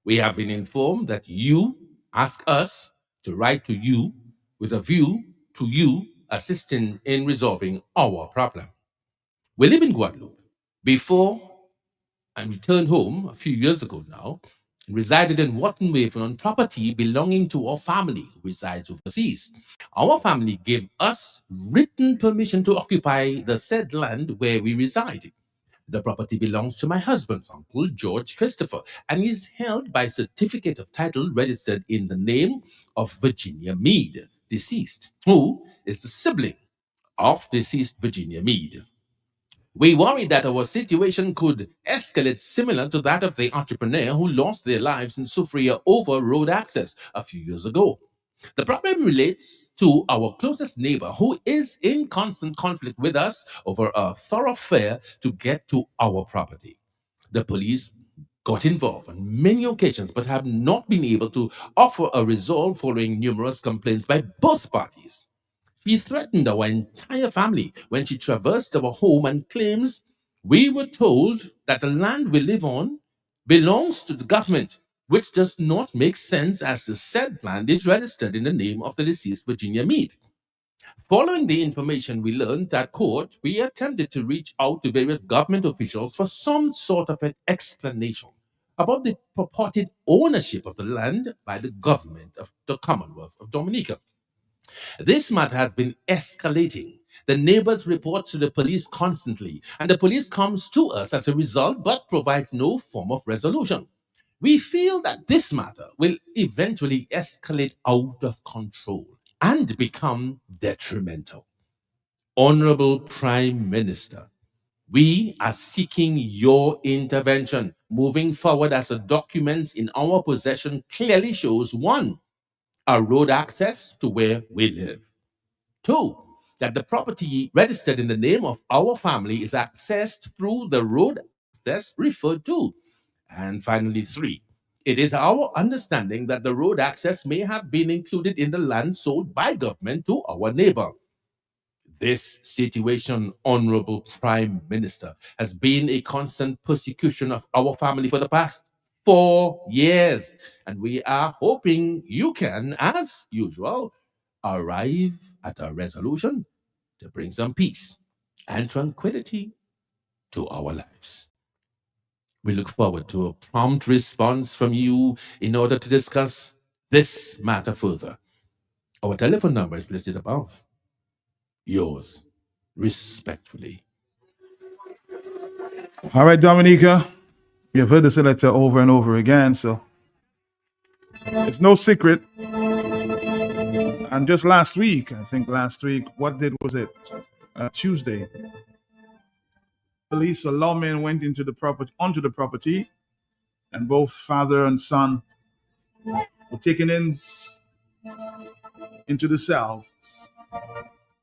We have been informed that you ask us to write to you with a view to you assisting in resolving our problem. We live in Guadeloupe. Before I returned home a few years ago now and resided in Watton on property belonging to our family who resides overseas. Our family gave us written permission to occupy the said land where we reside. The property belongs to my husband's uncle, George Christopher, and is held by certificate of title registered in the name of Virginia Meade, deceased, who is the sibling of deceased Virginia Meade. We worried that our situation could escalate similar to that of the entrepreneur who lost their lives in Soufriya over road access a few years ago. The problem relates to our closest neighbor who is in constant conflict with us over a thoroughfare to get to our property. The police got involved on many occasions but have not been able to offer a resolve following numerous complaints by both parties. She threatened our entire family when she traversed our home and claims we were told that the land we live on belongs to the government, which does not make sense as the said land is registered in the name of the deceased Virginia Meade. Following the information we learned at court, we attempted to reach out to various government officials for some sort of an explanation about the purported ownership of the land by the government of the Commonwealth of Dominica. This matter has been escalating. The neighbors report to the police constantly, and the police comes to us as a result but provides no form of resolution. We feel that this matter will eventually escalate out of control and become detrimental. Honorable Prime Minister, we are seeking your intervention moving forward as the documents in our possession clearly shows one, a road access to where we live. Two, that the property registered in the name of our family is accessed through the road access referred to. And finally, three, it is our understanding that the road access may have been included in the land sold by government to our neighbor. This situation, Honorable Prime Minister, has been a constant persecution of our family for the past 4 years. And we are hoping you can, as usual, arrive at a resolution to bring some peace and tranquility to our lives. We look forward to a prompt response from you in order to discuss this matter further. Our telephone number is listed above. Yours, respectfully. All right, Dominica, you've heard this letter over and over again, so it's no secret. And just last week, what did was it? Tuesday, police, a lawman went onto the property, and both father and son were taken into the cell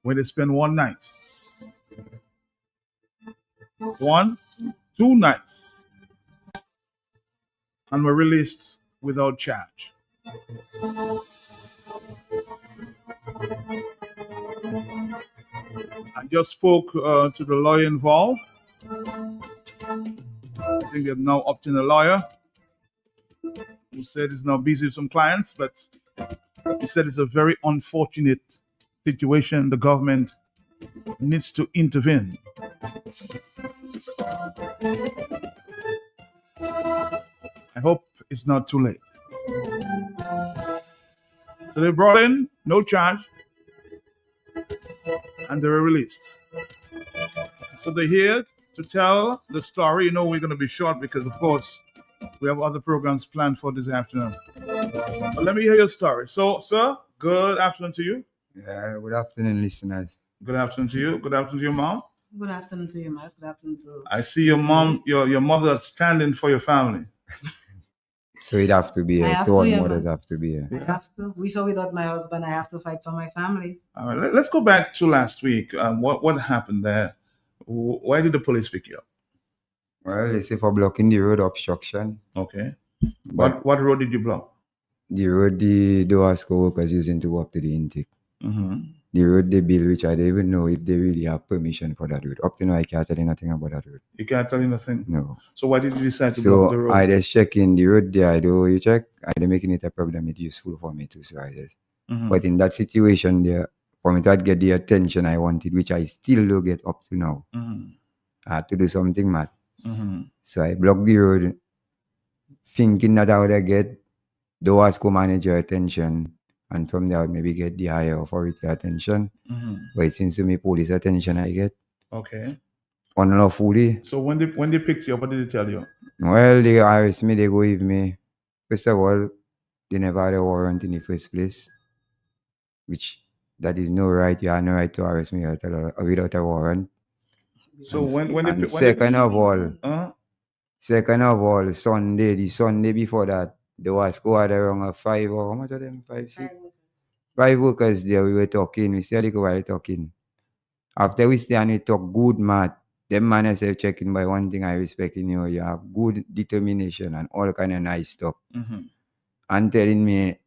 where they spent 2 nights, and were released without charge. I just spoke to the lawyer involved. I think they've now obtained a lawyer who said he's now busy with some clients, but he said it's a very unfortunate situation. The government needs to intervene. I hope it's not too late. So they brought in, no charge, and they were released. So they're here to tell the story. You know, we're going to be short because, of course, we have other programs planned for this afternoon. But let me hear your story. So, sir, good afternoon to you. Yeah, good afternoon, listeners. Good afternoon to you. Good afternoon to your mom. Good afternoon to you, Matt. Good afternoon to I see your mom, your mother standing for your family. So it have to be I here. have Two to, yeah, mothers man. have to be here. I have to. With or without my husband, I have to fight for my family. All right, let's go back to last week. What happened there? Why did the police pick you up? Well, they say for blocking the road obstruction. Okay. But What road did you block? the road the Doasco workers using to go up to the intake. Mm-hmm. the road they build, which I don't even know if they really have permission for that road. Up to now, I can't tell you nothing about that road. You can't tell you nothing. No. So why did you decide to block the So road? I just check in the road there. I do you check. I don't making it a problem. It's useful for me too. So I just. Mhm. But in that situation there, for me to get the attention I wanted, which I still don't get up to now, Mhm. I had to do something mad. Mhm. So I blocked the road, thinking that I would get the WASCO manager attention, and from there I would maybe get the higher authority attention. Mhm. But it seems to me police attention I get Okay. unlawfully. So when they picked you up, what did they tell you? Well, they arrest me, they go with me. First of all, they never had a warrant in the first place, which that is no right. You have no right to arrest me without a warrant. So And, when they and pick- second of all, uh, the Sunday before that, there was squad around a 5 or how much of them? 5, 6? 5 workers there. We were talking. We said we were talking. After we stay and we talk good math, them man I say checking by one thing I respect in you. You have good determination and all kind of nice stuff. mhm. And telling me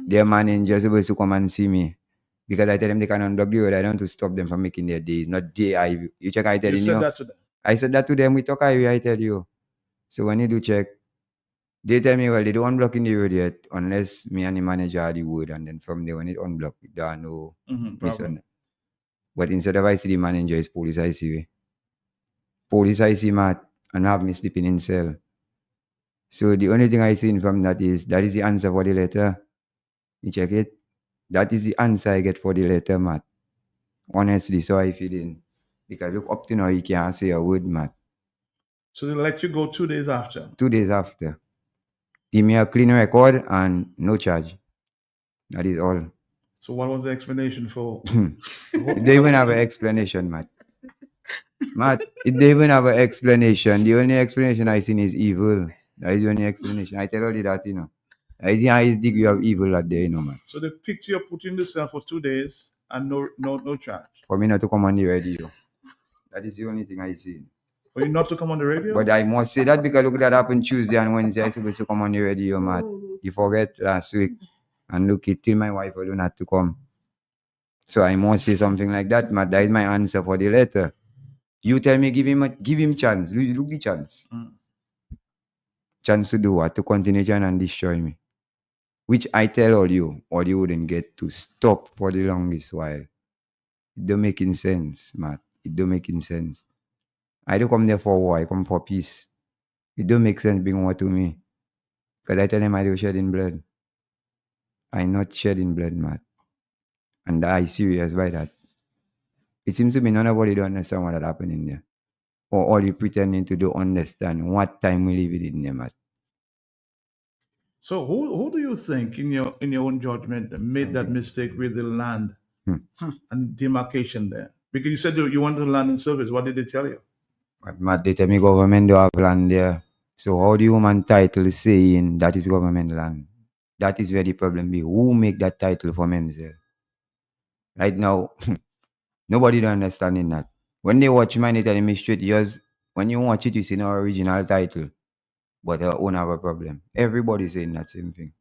their manager is supposed to come and see me. Because I tell them they can unblock the road. I don't want to stop them from making their days. Not day I you check I You telling said you. that to them. I said that to them. We talk I tell you. So when you do check, they tell me, well, they don't unblock in the road yet unless me and the manager are the wood. And then from there, when it unblock, there are no Problem. mission. But instead of I see the manager, is police I see. Police I see Matt and have me sleeping in cell. So the only thing I seen from that is the answer for the letter. You check it. That is the answer I get for the letter, Matt. Honestly, so I feel in. Because look up to now, you can't say a word, Matt. So they let you go 2 days after. 2 days after. Give me a clean record and no charge. That is all. So what was the explanation for? They even have an explanation, Matt. Matt, it they even have an explanation. The only explanation I seen is evil. That is the only explanation. I tell you that, you know. I see highest degree of evil out there, you know, man. So they picked you up, put you in the cell for 2 days, and no charge. For me not to come on the radio. That is the only thing I see. For you not to come on the radio? But I must say that because look that happened Tuesday and Wednesday. I supposed to come on the radio, Matt. You forget last week. And look it till my wife will not to come. So I must say something like that, Matt. That is my answer for the letter. You tell me give him chance. Look the chance. Chance to do what? To continue trying and destroy me. Which I tell all you wouldn't get to stop for the longest while. It don't making sense, Matt. It don't making sense. I don't come there for war. I come for peace. It don't make sense being war to me. Because I tell them I do shedding blood. I not shedding blood, Matt. And I serious by that. It seems to me nobody don't understand what happened in there. Or all you pretending to do understand what time we live in there, Matt. So who do you think in your own judgment made that mistake with the land and demarcation there? Because you said you wanted land and service. What did they tell you? But Matt, they tell me government do have land there. So how do human title saying that is government land? That is where the problem be. Who make that title for themselves? Right now, nobody don't understanding that. When they watch mine, they tell me straight, yours, when you watch it, you see no original title. But they own have a problem. Everybody saying that same thing.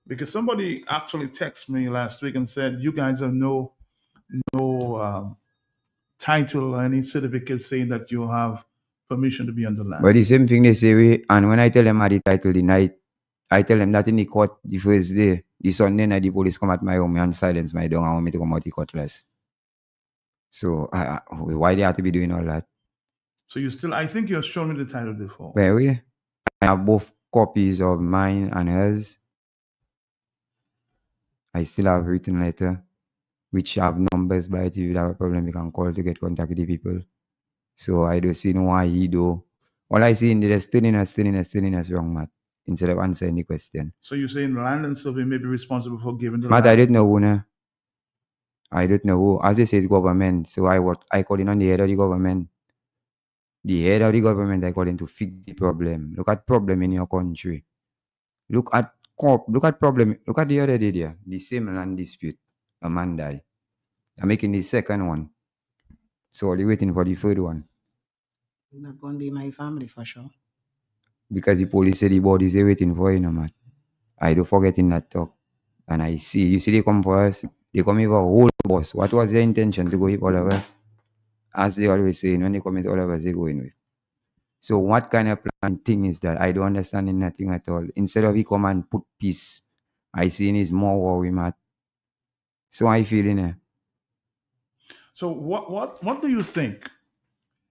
Because somebody actually texted me last week and said you guys have no title or any certificate saying that you have permission to be on the land. But the same thing they say, and when I tell them the title the night, I tell them that in the court the first day, the Sunday night, the police come at my home and silence my door and want me to come out the cutlass. So why they have to be doing all that? So I think you have shown me the title before. Where we? I have both copies of mine and hers. I still have written letter, which have numbers by it. If you have a problem, you can call to get contact with the people. So I don't see why he do. All I see in the stealing wrong, Matt, instead of answering the question. So you're saying land and survey may be responsible for giving the Matt, land? I don't know who, no. I don't know who. As they say, it's government. So I call in on the head of the government. The head of the government, I call in to fix the problem. Look at problem in your country. Look at problem. Look at the other day there. The same land dispute. A man died. I'm making the second one. So are you waiting for the third one? Not going to be my family for sure. Because the police say the bodies are waiting for you, no man. I don't forget in that talk. And I see, you see they come for us. They come here for a whole bus. What was their intention? To go hit all of us? As they always say, when they come with all of us, they go in with. So what kind of plan thing is that? I don't understand nothing at all. Instead of he come and put peace, I see is more worry, Matt. So I feel in it. So what do you think,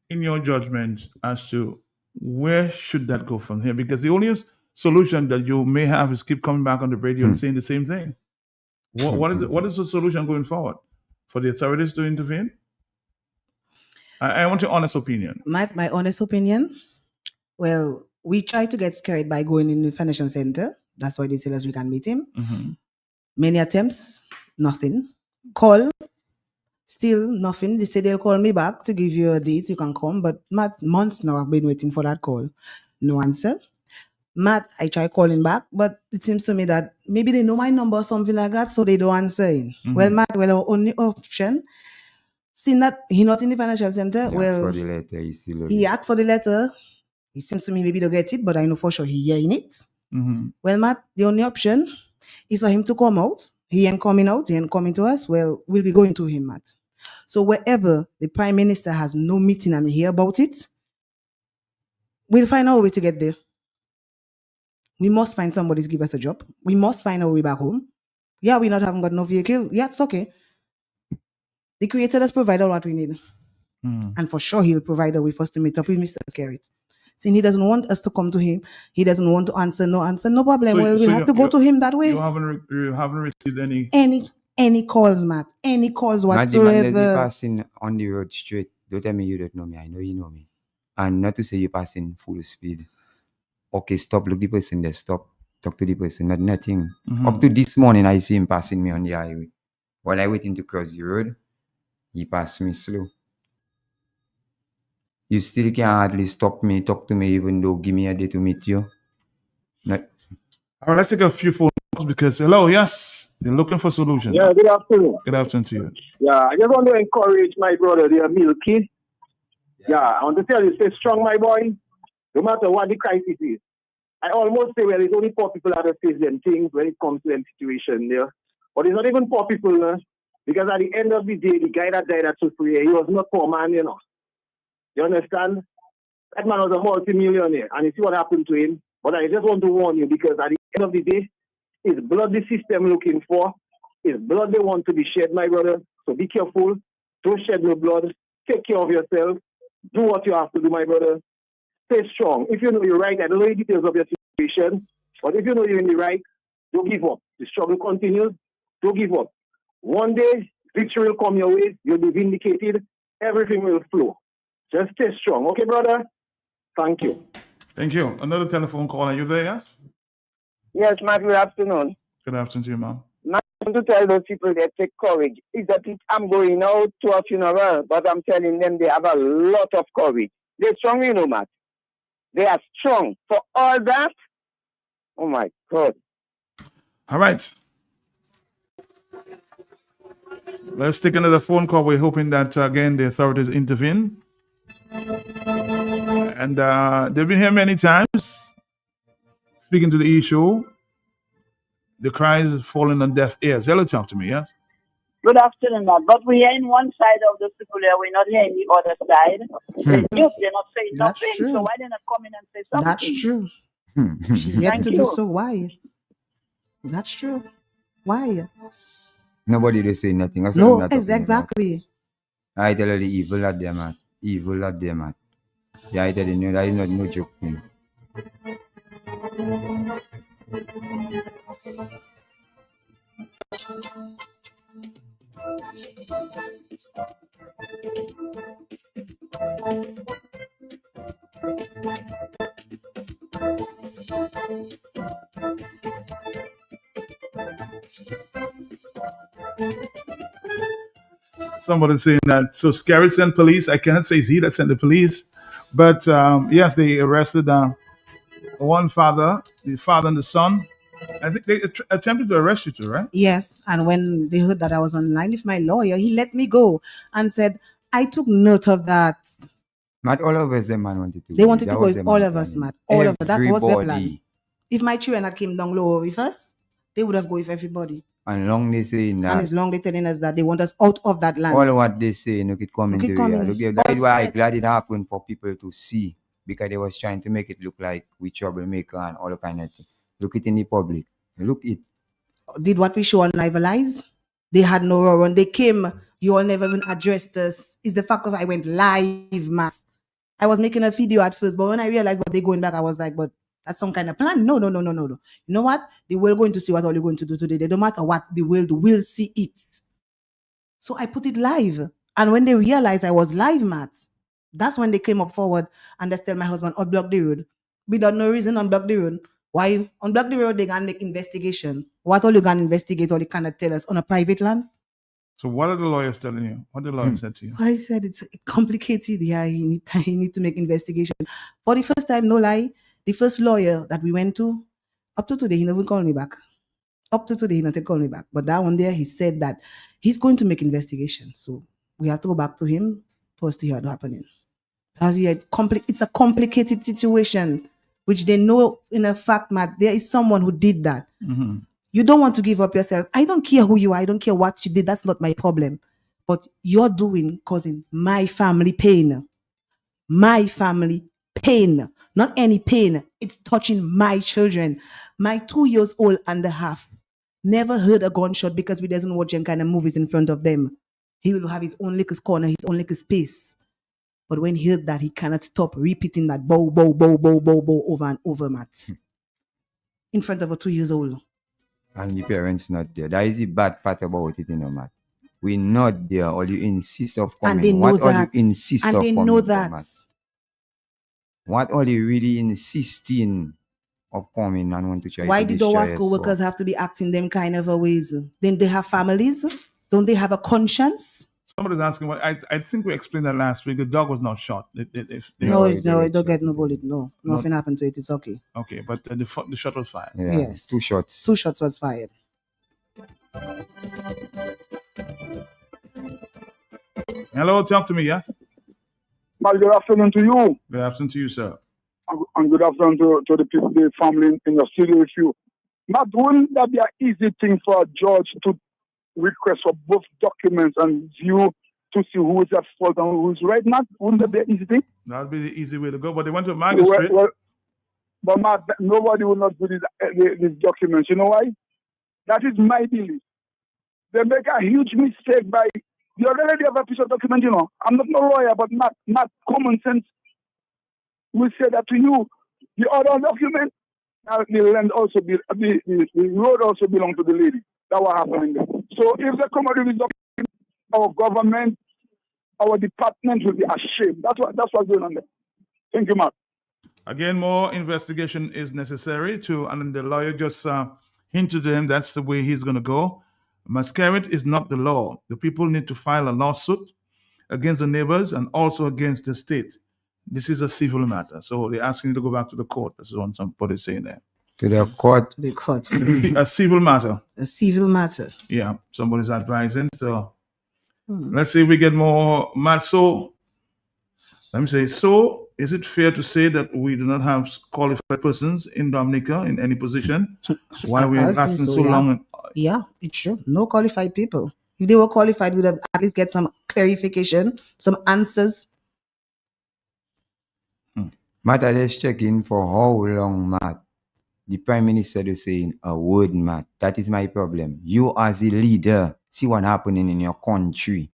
in your judgment, as to where should that go from here? Because the only solution that you may have is keep coming back on the radio and saying the same thing. What is it? What is the solution going forward? For the authorities to intervene? I want your honest opinion. My honest opinion, well, we try to get scared by going in the financial center. That's why they tell us we can meet him. Mm-hmm. Many attempts, nothing. Call, still nothing. They say they'll call me back to give you a date. You can come. But Matt, months now I've been waiting for that call. No answer. Matt, I try calling back, but it seems to me that maybe they know my number or something like that, so they don't answer in. Mhm. Well, Matt, well, our only option, seeing that he not in the financial center, He asked for the letter, he still he asked for the letter. It seems to me maybe they'll get it, but I know for sure he hearing it. Mm-hmm. Well, Matt, the only option is for him to come out. He ain't coming out. He ain't coming to us. Well, we'll be going to him, Matt. So wherever the Prime Minister has no meeting and we hear about it, we'll find our way to get there. We must find somebody to give us a job. We must find our way back home. Yeah, we not haven't got no vehicle. Yeah, it's okay. The Creator has provided what we need. Mm-hmm. And for sure, he'll provide a way for us to meet up with Mr. Skerrit. Since he doesn't want us to come to him, he doesn't want to answer, no problem. So- Well, so we'll have to go to him that way. You haven't received any. Any calls, Matt. Any calls Matt, the man that be whatsoever. passing on the road straight. Don't tell me you don't know me. I know you know me. And not to say you're passing full speed. Okay, stop. Look the person there. Stop. Talk to the person. Not nothing. Mhm. Up to this morning, I see him passing me on the highway. While I waiting to cross the road, he passed me slow. You still can hardly stop me, talk to me, even though give me a day to meet you. Not, All right, let's take a few phone calls because hello, yes, they're looking for solutions. Yeah, good afternoon. Good afternoon to you. Yeah, I just want to encourage my brother there, Milky. Yeah, I want to tell you, stay strong, my boy. No matter what the crisis is. I almost say, well, it's only poor people that face them things when it comes to them situation there. But it's not even poor people, because at the end of the day, the guy that died at Supriya, he was not poor man, you know. You understand? That man was a multi-millionaire, and you see what happened to him. But I just want to warn you, because at the end of the day, it's blood the system looking for. It's blood they want to be shed, my brother. So be careful. Don't shed no blood. Take care of yourself. Do what you have to do, my brother. Stay strong. If you know you're right, I don't know the details of your situation, but if you know you're in the right, don't give up. The struggle continues. Don't give up. One day, victory will come your way. You'll be vindicated. Everything will flow. Just stay strong. Okay, brother? Thank you. Thank you. Another telephone call. Are you there, yes? Yes, Matt, good afternoon. Good afternoon to you, ma'am. I want to tell those people that take courage. Is that I'm going out to a funeral, but I'm telling them they have a lot of courage. They're strong, you know, Matt. They are strong. For all that, oh my God. All right. Let's take another phone call. We're hoping that, again, the authorities intervene. And they've been here many times speaking to the issue. The cries falling on deaf ears. Hello, talk to me, yes? Good afternoon, Matt. But we're in one side of the people here. We're not hearing the other side. They're not saying That's nothing. true. So why they not come in and say something? That's true. She yet Thank to you. do so. Why? That's true. Why? nobody they say nothing. That's what No, I'm not talking about. exactly. I tell you the evil at them, man. Evil at them, man. Yeah, I tell you, that is not no joke thing. Somebody saying that. So Skerrit sent police. I cannot say it's he that sent the police. But yes, they arrested one father, the father and the son. I think they attempted to arrest you too, right? Yes. And when they heard that I was online with my lawyer, he let me go and said, I took note of that. Matt, all of us, the man wanted to They go. wanted That to go was with them all man of us, planning. Matt. All of us. That was their plan. Everybody. If my children had came down lower with us, they would have go with everybody. And long they saying And that. it's long they're telling us that they want us out of that land. All what they say, look it coming Look it to coming. real. Look, yeah, that is why I'm glad it happened for people to see, because they was trying to make it look like we troublemaker and all kind of thing. Look it in the public. Look it. Did what we show on Live Lies. They had no run. They came, you all never even addressed us. It's the fact that I went live, mass. I was making a video at first, but when I realized what they're going back, I was like, but that's some kind of plan. No. You know what? They will going to see what all you're going to do today. They don't matter what they will do, will see it. So I put it live. And when they realized I was live, Matt, that's when they came up forward and they tell my husband, unblock the road. Without no reason, unblock the road. Why? Unblock the road, they can make investigation. What all you can investigate, all you cannot tell us on a private land? So what are the lawyers telling you? What the lawyer said to you? I said it's complicated. Yeah, he need to make investigation. For the first time, no lie, the first lawyer that we went to, up to today, he never called me back. Up to today, he never called me back. But that one there, he said that he's going to make investigation. So we have to go back to him for us to hear what's happening. Because yeah, it's a complicated situation, which they know in a fact, Matt, there is someone who did that. Mm-hmm. You don't want to give up yourself. I don't care who you are. I don't care what you did. That's not my problem. But you're causing my family pain. My family pain. Not any pain. It's touching my children. My 2 years old and a half never heard a gunshot because we doesn't watch any kind of movies in front of them. He will have his own little corner, his own little space. But when he heard that, he cannot stop repeating that bow, bow, bow, bow, bow, bow over and over, Matt. In front of a 2 years old. And the parents not there. That is the bad part about it, you know, Matt. We're not there. All you insist of coming. And they know what all that. you insist And of they coming know for, that. Matt? What all you really insisting of coming and want to try Why to did destroy our us school for? workers have to be acting them kind of a ways? Then they have families? Don't they have a conscience? Somebody's asking what I think we explained that last week. The dog was not shot. No, it it don't shot. get no bullet. No, nothing happened to it. It's okay. Okay, but the shot was fired. Yeah, Yes. 2 shots. 2 shots was fired. Hello, talk to me, yes? Well, good afternoon to you, Good afternoon to you, sir. and good afternoon to the people, the family in your studio with you. Not wouldn't that be an easy thing for a judge to request for both documents and view to see who is at fault and who is right? Not wouldn't that be an easy thing? That would be the easy way to go. But they went to a magistrate. But Matt, nobody will not do these documents. You know why? That is my belief. They make a huge mistake by you already have a piece of document. You know, I'm not no lawyer, but not common sense. We say that to you. The other document, the land also the road also belong to the lady. That what happening there. So if they come out with this document, our government, our department will be ashamed. That's what's going on there. Thank you, Matt. Again, more investigation is necessary and the lawyer just hinted to him that's the way he's going to go. Masquerade is not the law. The people need to file a lawsuit against the neighbors and also against the state. This is a civil matter. So they're asking you to go back to the court. That's what somebody's saying there. To the court. To the court. A civil matter. A civil matter. Yeah, somebody's advising. So let's see if we get more. Matt, so let me say, so is it fair to say that we do not have qualified persons in Dominica in any position? Why we I are think lasting so, so yeah. long? Yeah, it's true. No qualified people. If they were qualified, we'd have at least get some clarification, some answers. Matt, let's check in for how long, Matt. The Prime Minister is saying a word, Matt. That is my problem. You as a leader, see what happening in your country.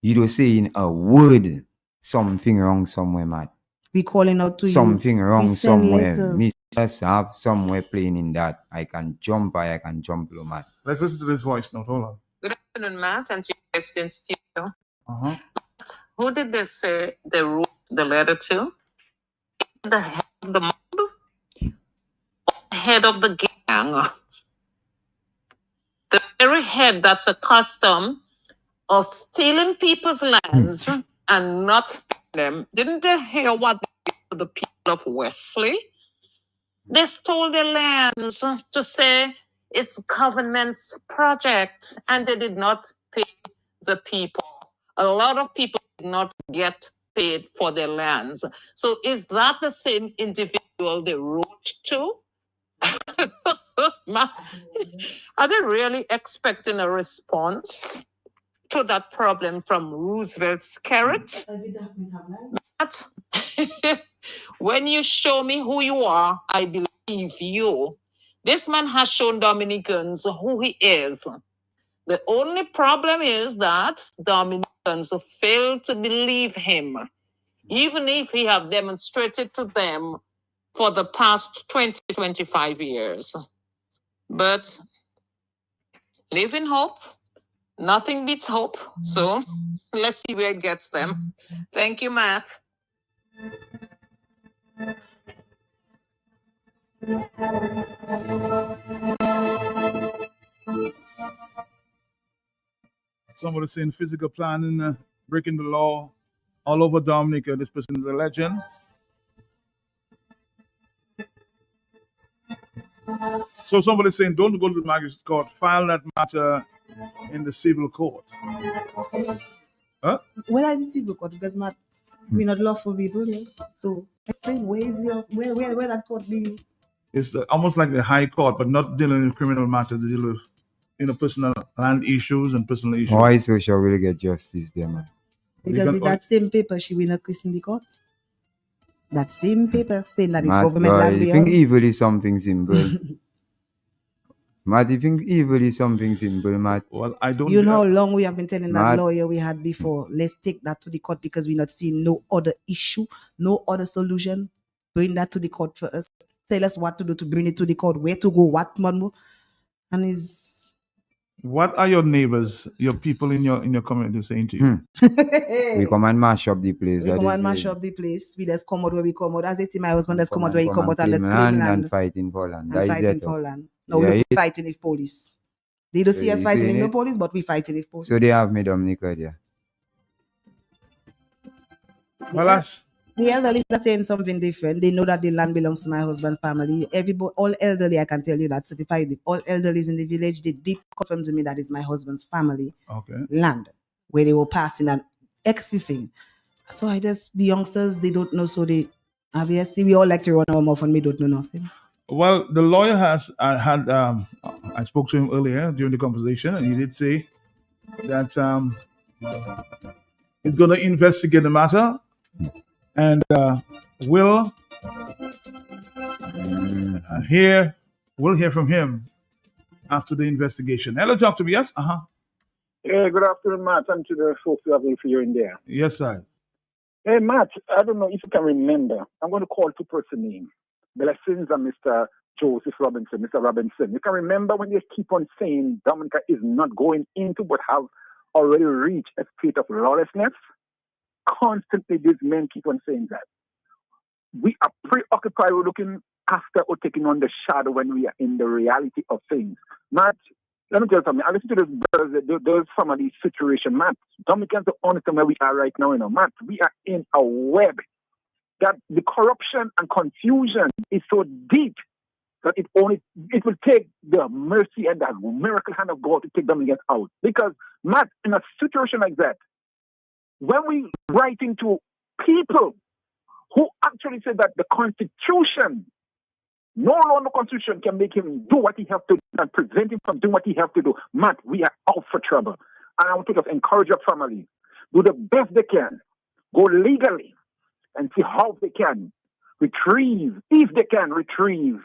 You don't saying a word. Something wrong somewhere, Matt. We calling out to Something you. wrong We send somewhere. letters. Me just have somewhere playing in that. I can jump high, I can jump low, Matt. Let's listen to this voice note. Hold on. Good afternoon, Matt, and to your guest in studio. Uh-huh. Who did they say they wrote the letter to? The head of the mob? Or the head of the gang? The very head that's accustomed of stealing people's lands and not paying them. Didn't they hear what they did to the people of Wesley? They stole their lands to say it's government's project, and they did not pay the people. A lot of people did not get paid for their lands. So is that the same individual they wrote to? Matt, Are they really expecting a response to that problem from Roosevelt's carrot? But when you show me who you are, I believe you. This man has shown Dominicans who he is. The only problem is that Dominicans fail to believe him, even if he have demonstrated to them for the past 20, 25 years. But live in hope. Nothing beats hope. So let's see where it gets them. Thank you, Matt. Somebody saying physical planning, breaking the law all over Dominica. This person is a legend. So somebody saying, don't go to the magistrate court, file that matter in the civil court. Huh? Where is the civil court? Because we're not lawful people here. So explain where that court be? It's almost like the high court, but not dealing with criminal matters. They deal with personal land issues and personal issues. Why so sure will get justice there, man? Because with that same paper, she will not christen the court. That same paper saying that it's government land. You think evil is something simple? Matt, you think evil is something simple, Matt? Well, I don't. You know how long we have been telling that lawyer we had before, let's take that to the court because we're not seeing no other issue, no other solution. Bring that to the court for us. Tell us what to do to bring it to the court, where to go, what more. And is what are your neighbors, your people in your community saying to you? We come and mash up the place. We come and mash up the place. We just come out where we come out. As I see my husband just come out where he come out and just claim land. And fighting for land. And fighting for land. No, we're fighting with police. They don't see us fighting with no police, but we fighting with police. So they have me Dominica there. Well, the elderly are saying something different. They know that the land belongs to my husband's family. Everybody, all elderly, I can tell you that certified. All elderlies in the village, they did confirm to me that it's my husband's family land where they were passing an everything. So the youngsters, they don't know. So they obviously we all like to run our mouth and we don't know nothing. Well, the lawyer has I spoke to him earlier during the conversation, and he did say that he's going to investigate the matter and we'll hear from him after the investigation. Hello, talk to me. Yes. Hey, good afternoon, Matt, and to the folks who have been here in there. Yes, sir. Hey, Matt, I don't know if you can remember. I'm going to call two-person name. Blessings and Mr. Joseph Robinson, Mr. Robinson. You can remember when they keep on saying Dominica is not going into but have already reached a state of lawlessness? Constantly these men keep on saying that. We are preoccupied with looking after or taking on the shadow when we are in the reality of things. Matt, let me tell you something. I listen to those brothers, there's some of these situations. Matt, Dominicans don't understand where we are right now. Matt, we are in a web that the corruption and confusion is so deep that it will take the mercy and the miracle hand of God to take them out. Because, Matt, in a situation like that, when we write into people who actually say that the Constitution, no longer Constitution can make him do what he has to do and prevent him from doing what he has to do, Matt, we are out for trouble. And I want to just encourage your family, do the best they can, go legally, and see how they can retrieve, if they can retrieve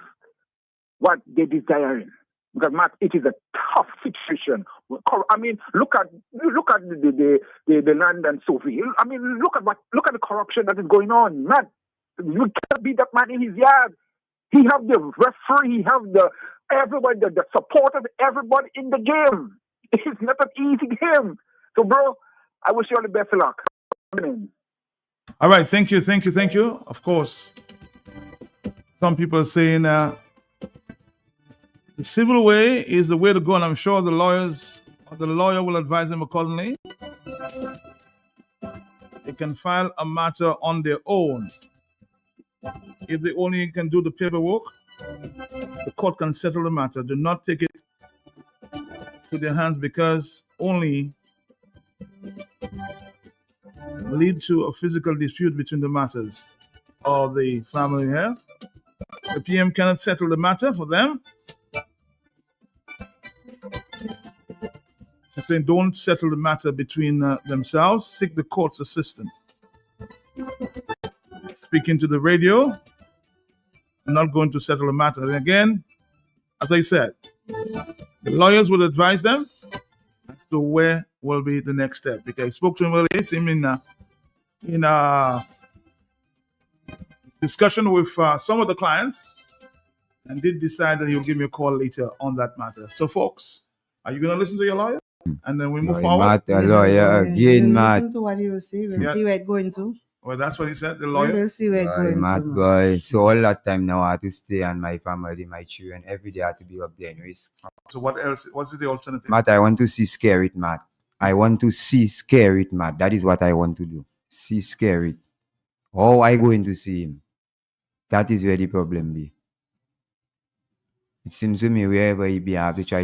what they desire. Because Matt, it is a tough situation. I mean, look at the land and so forth. I mean, look at the corruption that is going on. Matt, you can't beat that man in his yard. He have the referee, he have everybody, the support of everybody in the game. It's not an easy game. So, bro, I wish you all the best of luck. All right, thank you. Of course, some people are saying the civil way is the way to go, and I'm sure the lawyer will advise them accordingly. They can file a matter on their own. If they only can do the paperwork, the court can settle the matter. Do not take it to their hands because only lead to a physical dispute between the matters of the family here. The PM cannot settle the matter for them. She's saying don't settle the matter between themselves. Seek the court's assistance. Speaking to the radio. I'm not going to settle the matter. And again, as I said, the lawyers will advise them as to where will be the next step. Because I spoke to him earlier, it's him in a discussion with some of the clients, and did decide that he'll give me a call later on that matter. So, folks, are you going to listen to your lawyer? And then we move forward? Matt, a lawyer again, Matt. Listen to what he will say. We'll see where it's going to. Well, that's what he said, the lawyer. We'll see where it's going Matt, to. boy. So all that time now I have to stay on my family, my children. Every day I have to be up there in risk. So what else? What's the alternative? Matt, I want to see scare it, Matt. I want to see scare it, Matt. That is what I want to do. See scare it. How I going to see him? That is where the problem be. It seems to me wherever he be, I have to try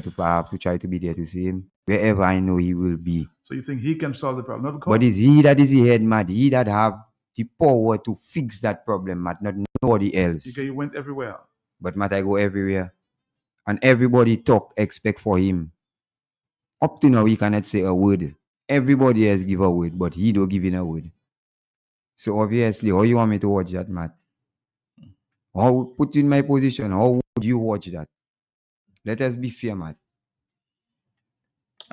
to be there to see him. Wherever I know he will be. So you think he can solve the problem, not the court? But it's he that is the head, Matt. He that have the power to fix that problem, Matt, not nobody else. Okay, you went everywhere. But Matt, I go everywhere. And everybody talk, expect for him. Up to now, he cannot say a word. Everybody else give a word, but he don't give in a word. So obviously, how you want me to watch that, Matt? How put you in my position? How would you watch that? Let us be fair, Matt.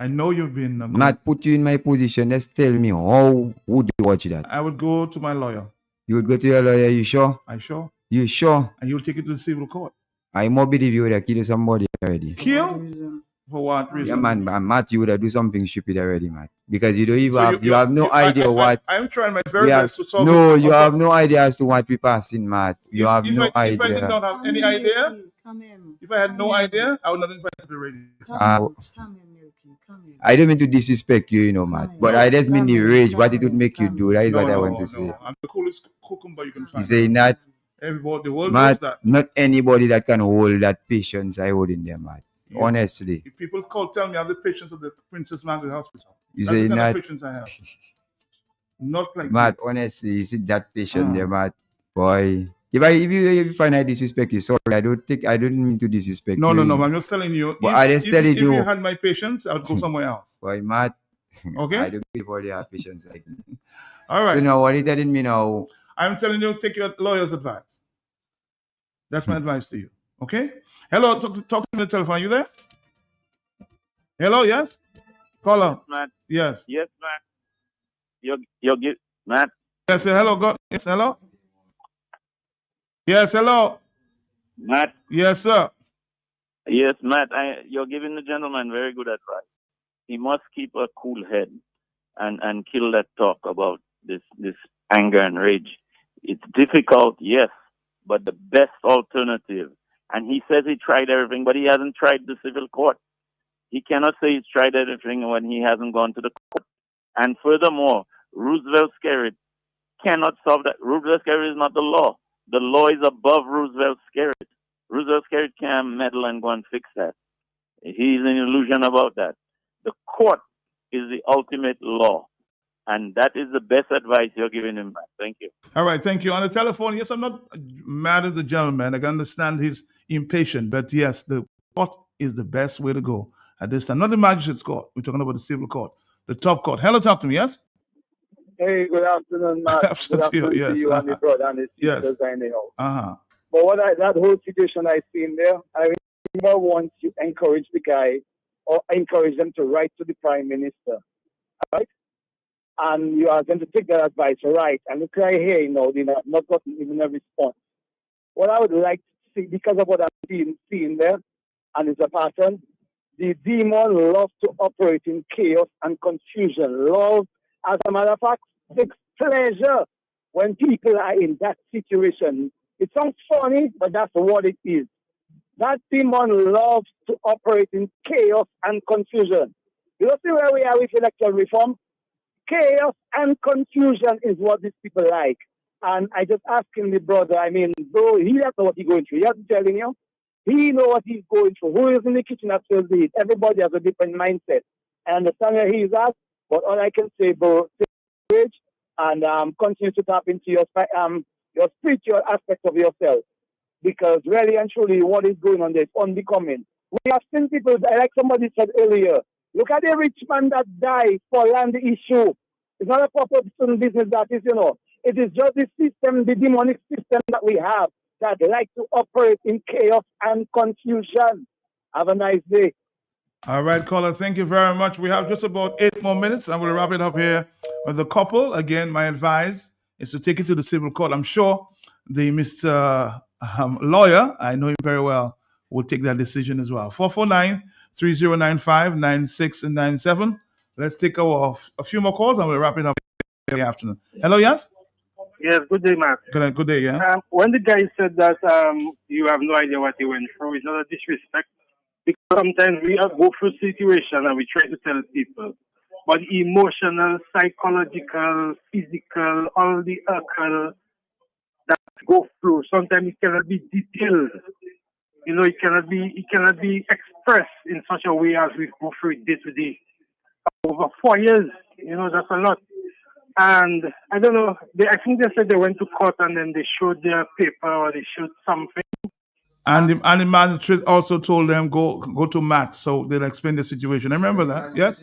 I know you've been... Matt, put you in my position. Let's tell me, how would you watch that? I would go to my lawyer. You would go to your lawyer, you sure? I sure. You sure? And you'll take it to the civil court. I more believe you would have killed somebody already. Kill? For what reason? Yeah, man, Matt, you would have do something stupid already, Matt. Because you don't even you have no idea what... I'm trying my very best to solve it. No, you have no idea as to what we passed in, Matt. You have no idea. If I did not have any idea, if I had no idea, I would not invite you to the radio. I don't mean to disrespect you, you know, Matt. But I just mean the rage, what it would make you do. That is what I want to say. I'm the coolest cucumber you can find. You say not... Everybody, the world Matt, knows that. not anybody that can hold that patience I hold in there, Matt. Yeah. Honestly. If people tell me I have the patience of the Princess Margaret Hospital. You That's say the kind not... of patience I have. Not like Matt, you. honestly, you see that patient there, Matt. Boy. If you find I disrespect you, sorry, I don't mean to disrespect no, you. No, I'm just telling you. But I just telling you. If you had my patience, I would go somewhere else. Boy, Matt. Okay. I don't believe all have patience like me. All right. So now what are you telling me now? I'm telling you, take your lawyer's advice. That's my advice to you. Okay? Hello, talk to me on the telephone. Are you there? Hello, yes? Caller. Matt. Yes. Yes, Matt. You're Matt. Yes, hello. Yes, hello. Yes, hello. Matt. Yes, sir. Yes, Matt. You're giving the gentleman very good advice. He must keep a cool head and kill that talk about this anger and rage. It's difficult, yes, but the best alternative. And he says he tried everything, but he hasn't tried the civil court. He cannot say he's tried everything when he hasn't gone to the court. And furthermore, Roosevelt Skerrit cannot solve that. Roosevelt Skerrit is not the law. The law is above Roosevelt Skerrit. Roosevelt Skerrit can't meddle and go and fix that. He's an illusion about that. The court is the ultimate law. And that is the best advice you're giving him. Thank you. All right, thank you. On the telephone, yes, I'm not mad at the gentleman. I can understand he's impatient. But yes, the court is the best way to go at this time. Not the magistrate's court. We're talking about the civil court, the top court. Hello, talk to me, yes? Hey, good afternoon, Matt. Absolutely, good afternoon yes. to you and the brother and the yes. sisters I know. Uh-huh. But that whole situation I seen there, I never want to encourage the guy or encourage them to write to the Prime Minister. Right? And you are going to take that advice, right? And look right here, they're not gotten even a response. What I would like to see, because of what I'm seeing there, and it's a pattern, the demon loves to operate in chaos and confusion. Love, as a matter of fact, takes pleasure when people are in that situation. It sounds funny, but that's what it is. That demon loves to operate in chaos and confusion. You see where we are with electoral reform? Chaos and confusion is what these people like. And I just asking the brother, though he doesn't know what he's going through. He hasn't telling you. He knows what he's going through. Who is in the kitchen that serves the heat? Everybody has a different mindset. I understand where he's at, but all I can say, bro, take and continue to tap into your spiritual aspect of yourself. Because really and truly, what is going on there is unbecoming. We have seen people, like somebody said earlier, Look at the rich man that died for land issue. It's not a corporate business that is, it is just the system, the demonic system that we have that like to operate in chaos and confusion. Have a nice day. All right, caller, thank you very much. We have just about 8 more minutes, and we'll wrap it up here with the couple. Again, my advice is to take it to the civil court. I'm sure the Mr. Lawyer, I know him very well, will take that decision as well. 449-3095-9697. Let's take a few more calls, and we'll wrap it up in the afternoon. Hello, yes? Yes, good day, Mark. Good day, yeah. When the guy said that you have no idea what he went through, it's not a disrespect. Because sometimes we go through situations and we try to tell people. But emotional, psychological, physical, all the occult that go through, sometimes it cannot be detailed. It cannot be expressed in such a way as we go through it day to day. Over 4 years, that's a lot. And I don't know, I think they said they went to court and then they showed their paper or they showed something. And the magistrate also told them go to Matt, so they'll explain the situation. I remember that. Yes.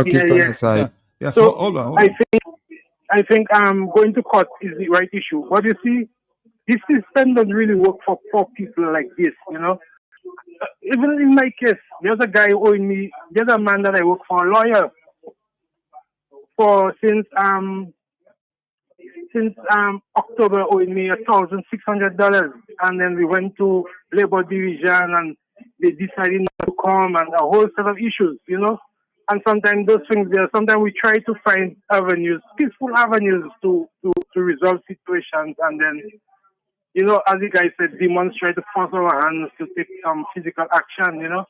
Yeah. Yeah. So hold on. I think going to court is the right issue. But you see, this system doesn't really work for poor people like this. Even in my case, there's a guy owing me. There's a man that I work for, a lawyer, since October, owing me $1,600, and then we went to Labor Division and they decided not to come, and a whole set of issues, And sometimes those things there. Sometimes we try to find avenues, peaceful avenues to resolve situations, and then, as the guy said, demons try to force our hands to take some physical action,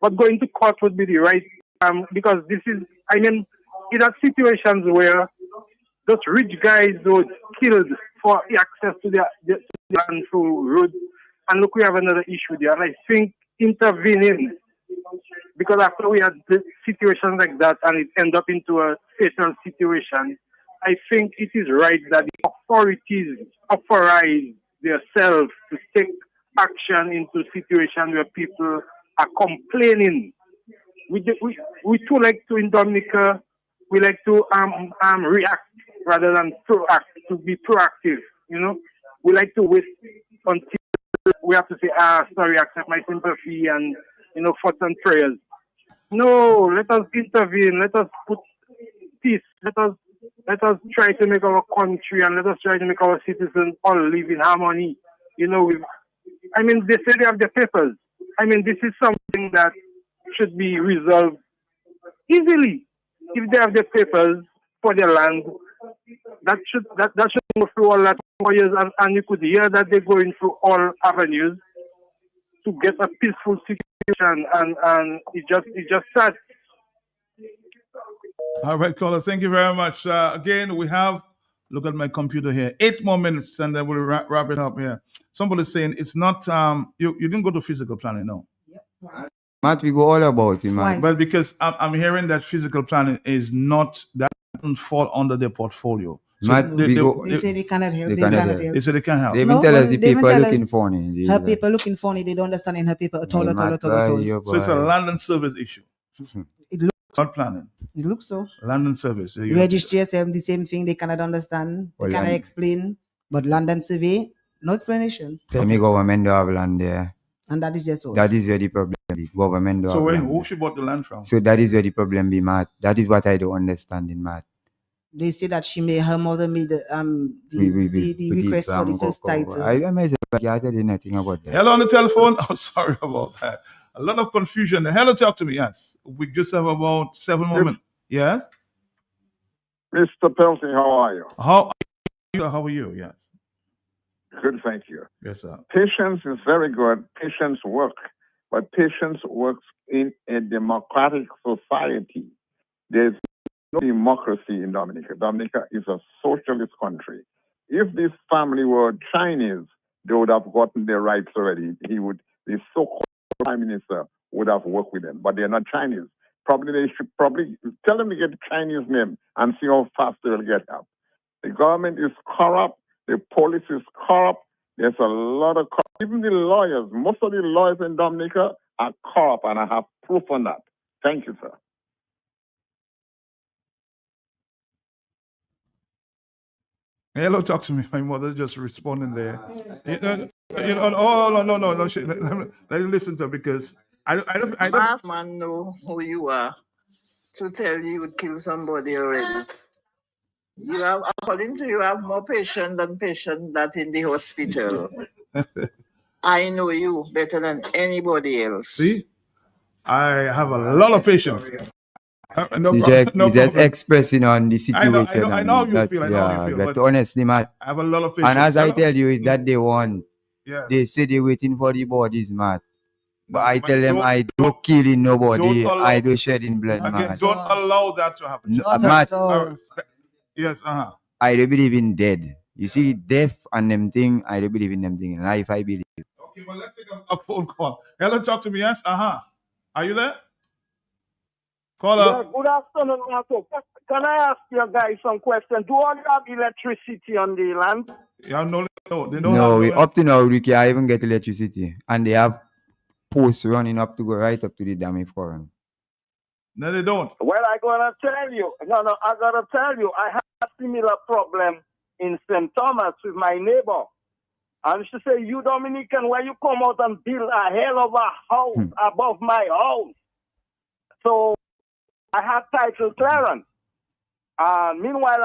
But going to court would be the right, because this is, in that situations where those rich guys were killed for access to the land through road. And look, we have another issue there. And I think intervening, because after we had the situations like that and it ended up into a fatal situation, I think it is right that the authorities authorize themselves to take action into situations where people are complaining. We too like to, in Dominica, we like to react rather than to be proactive, We like to wait until we have to say, sorry, accept my sympathy and, thoughts and prayers. No, let us intervene. Let us put peace. Let us try to make our country and let us try to make our citizens all live in harmony. They say they have the papers. This is something that should be resolved easily. If they have the papers for their land, that should go through all that 4 years, and you could hear that they're going through all avenues to get a peaceful situation, and it just sad. All right, caller, thank you very much. Again, we have, look at my computer here, 8 more minutes, and then we'll wrap it up here. Somebody's saying it's not, you didn't go to physical planning, no? Matt, we go all about it, man. But because I'm hearing that physical planning is not, that doesn't fall under their portfolio. So Matt, they say they cannot help. They cannot help. They say they can't help. They even tell us the people are looking funny. Her people looking funny. They don't understand in her people at all. So it's a land and service issue. It looks not planning. It looks so. Land and service. Register yourself, the same thing. They cannot understand. They cannot explain. But land and survey, no explanation. Tell me government do have land there. And that is just all. That is where the problem be. Government do have land. So who she bought the land from? So that is where the problem be, Matt. That is what I don't understand in Matt. They say that her mother made the request for the first title. I myself can't tell you nothing about that. Hello on the telephone. Oh, sorry about that. A lot of confusion. Hello, talk to me. Yes, we just have about 7 more minutes. Yes, Mr. Pelton, how are you? How are you? Yes. Good, thank you. Yes, sir. Patience is very good. Patience works, but patience works in a democratic society. There's no democracy in Dominica. Dominica is a socialist country. If this family were Chinese, they would have gotten their rights already. The so-called prime minister would have worked with them, but they're not Chinese. They should tell them to get a Chinese name and see how fast they'll get help. The government is corrupt. The police is corrupt. There's a lot of corrupt. Even the lawyers, most of the lawyers in Dominica are corrupt, and I have proof on that. Thank you, sir. Hello, talk to me. My mother just responding there. Oh, no. Let me listen to her because I don't. Last man know who you are to tell you would kill somebody already. You have, according to you, have more patient than that in the hospital. I know you better than anybody else. See, I have a lot of patience. No He's problem. just, No he's just problem. expressing on the situation. I know how you that, feel. I know yeah, how you feel. but But honestly, Matt, I have a lot of patience. and as I tell you, is that they want. Yes. They say they're waiting for the bodies, Matt. But I but tell them I don't killing nobody. don't allow- I don't shedding blood, Again, Matt. don't allow that to happen. Matt, Yes. I don't believe in dead. You see, death and them thing, I don't believe in them thing. In life, I believe. Okay, well, let's take a phone call. Hello, talk to me. Yes. Are you there? Caller. Yeah, good afternoon, Marco. Can I ask you guys some questions? Do all you have electricity on the land? Yeah, no, they don't No, have up to now, we can't even get electricity. And they have posts running up to go right up to the dam if current. No, they don't. Well, I gotta tell you. I gotta tell you, I had a similar problem in St. Thomas with my neighbor. And she said, you Dominican, when you come out and build a hell of a house above my house. So I had title clearance. Meanwhile,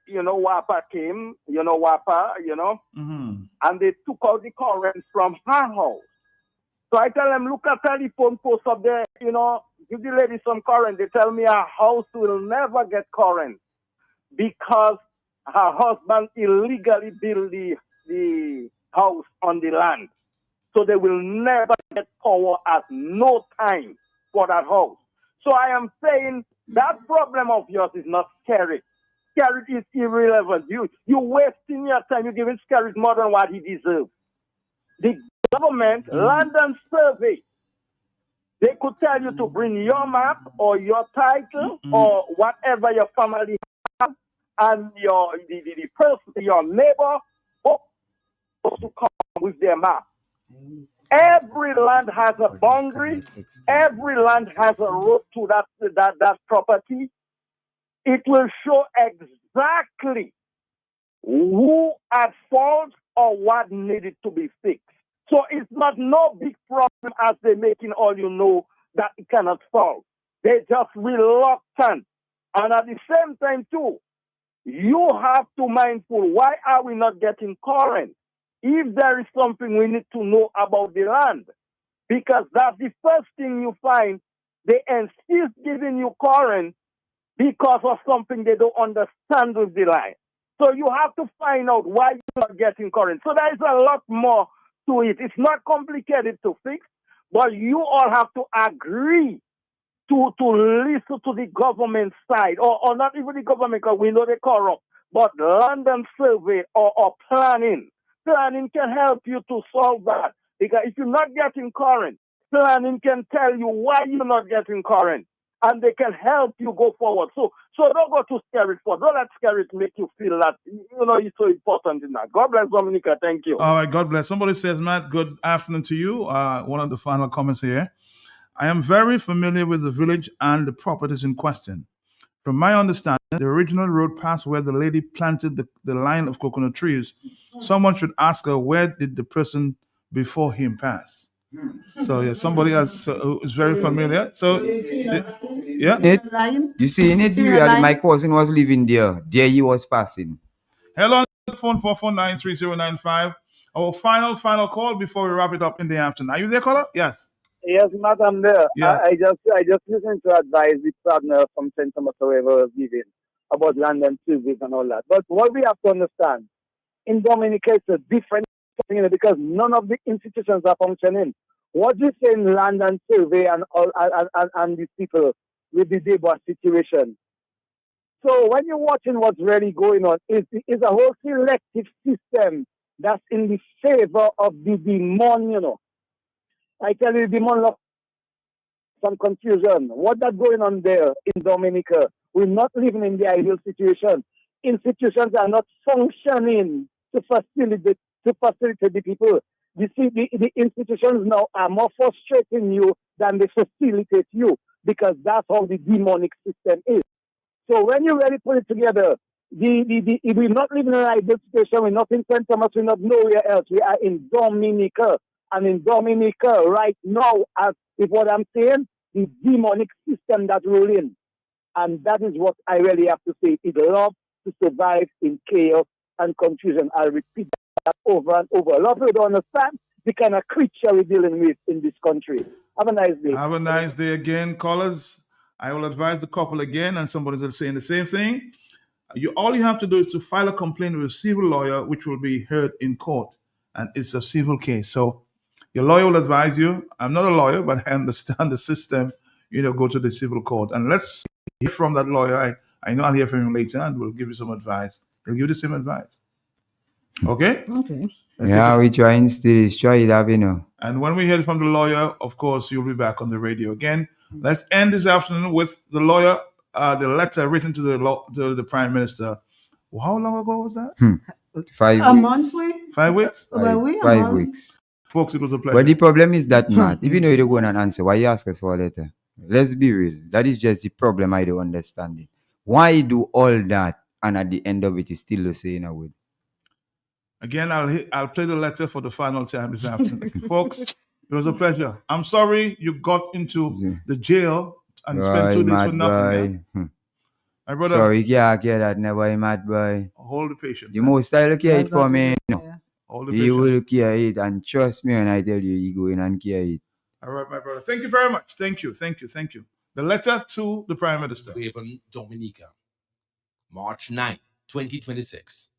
WAPA came, and they took out the current from her house. So I tell them, look at telephone post up there, give the lady some current. They tell me her house will never get current because her husband illegally built the house on the land. So they will never get power at no time for that house. So I am saying that problem of yours is not scary. Scary is irrelevant. You're wasting your time. You're giving Scary more than what he deserves. The government, London Survey, they could tell you to bring your map or your title or whatever your family has, and the person, your neighbor, to come with their map. Every land has a boundary. Every land has a road to that property. It will show exactly who at fault or what needed to be fixed. So it's not no big problem as they're making all that it cannot solve. They're just reluctant. And at the same time, too, you have to mindful, why are we not getting current? If there is something we need to know about the land, because that's the first thing you find, they insist giving you current because of something they don't understand with the land. So you have to find out why you're not getting current. So there is a lot more to it. It's not complicated to fix, but you all have to agree to listen to the government side, or not even the government, because we know they're corrupt, but London Survey or planning. Planning can help you to solve that. Because if you're not getting current, planning can tell you why you're not getting current. And they can help you go forward. So don't go to Scary for. Don't let Scary make you feel that, it's so important in that. God bless Dominica. Thank you. All right, God bless. Somebody says, Matt, good afternoon to you. One of the final comments here. I am very familiar with the village and the properties in question. From my understanding, the original road passed where the lady planted the line of coconut trees. Someone should ask her, where did the person before him pass? So yeah, somebody else is very familiar. So yeah, You see, in it, my cousin was living there. There he was passing. Hello, phone 449-3095. Our final call before we wrap it up in the afternoon. Are you there, caller? Yes. Yes, madam, there. Yeah. I just listened to advice the partner from St. Thomas whoever was giving about land and civic and all that. But what we have to understand, in Dominica, it's a different thing, because none of the institutions are functioning. What you say in land and survey and all and these people with the Debois situation. So when you're watching what's really going on, it's a whole selective system that's in the favor of the demon, I tell you, the demon of some confusion. What that's going on there in Dominica? We're not living in the ideal situation. Institutions are not functioning to facilitate the people. You see, the institutions now are more frustrating you than they facilitate you, because that's how the demonic system is. So when you really put it together, if we're not living in an ideal situation, we're not in St. Thomas, we're not nowhere else. We are in Dominica. And in Dominica right now, as with what I'm saying, the demonic system that rule in. And that is what I really have to say. It loves to survive in chaos and confusion. I'll repeat that over and over. A lot of people don't understand the kind of creature we're dealing with in this country. Have a nice day. Have a nice day again, callers. I will advise the couple again, and somebody's saying the same thing. All you have to do is to file a complaint with a civil lawyer, which will be heard in court, and it's a civil case. So your lawyer will advise you. I'm not a lawyer, but I understand the system. Go to the civil court, and let's hear from that lawyer. I know I'll hear from him later, and we'll give you some advice. He'll give you the same advice. Okay? Okay. Yeah, we try and still try it up, And when we hear from the lawyer, of course, you'll be back on the radio again. Let's end this afternoon with the lawyer, the letter written to the Prime Minister. Well, how long ago was that? 5 weeks. A month? 5 weeks? 5 weeks. Folks, it was a pleasure. But the problem is that, Matt, if you know you don't go and answer, why you ask us for a letter? Let's be real. That is just the problem I don't understand it. Why do all that and at the end of it you still don't say in a word? Again, I'll play the letter for the final time this afternoon. Folks, it was a pleasure. I'm sorry you got into the jail and spent 2 days for nothing. Yeah? My brother. Sorry, yeah, that never mad boy. Hold the patience. The most I look at it for me. Hold the He patience. will care it, and trust me when I tell you, you go in and care it. All right, my brother. Thank you very much. Thank you. The letter to the Prime Minister. Haven, Dominica, March 9, 2026.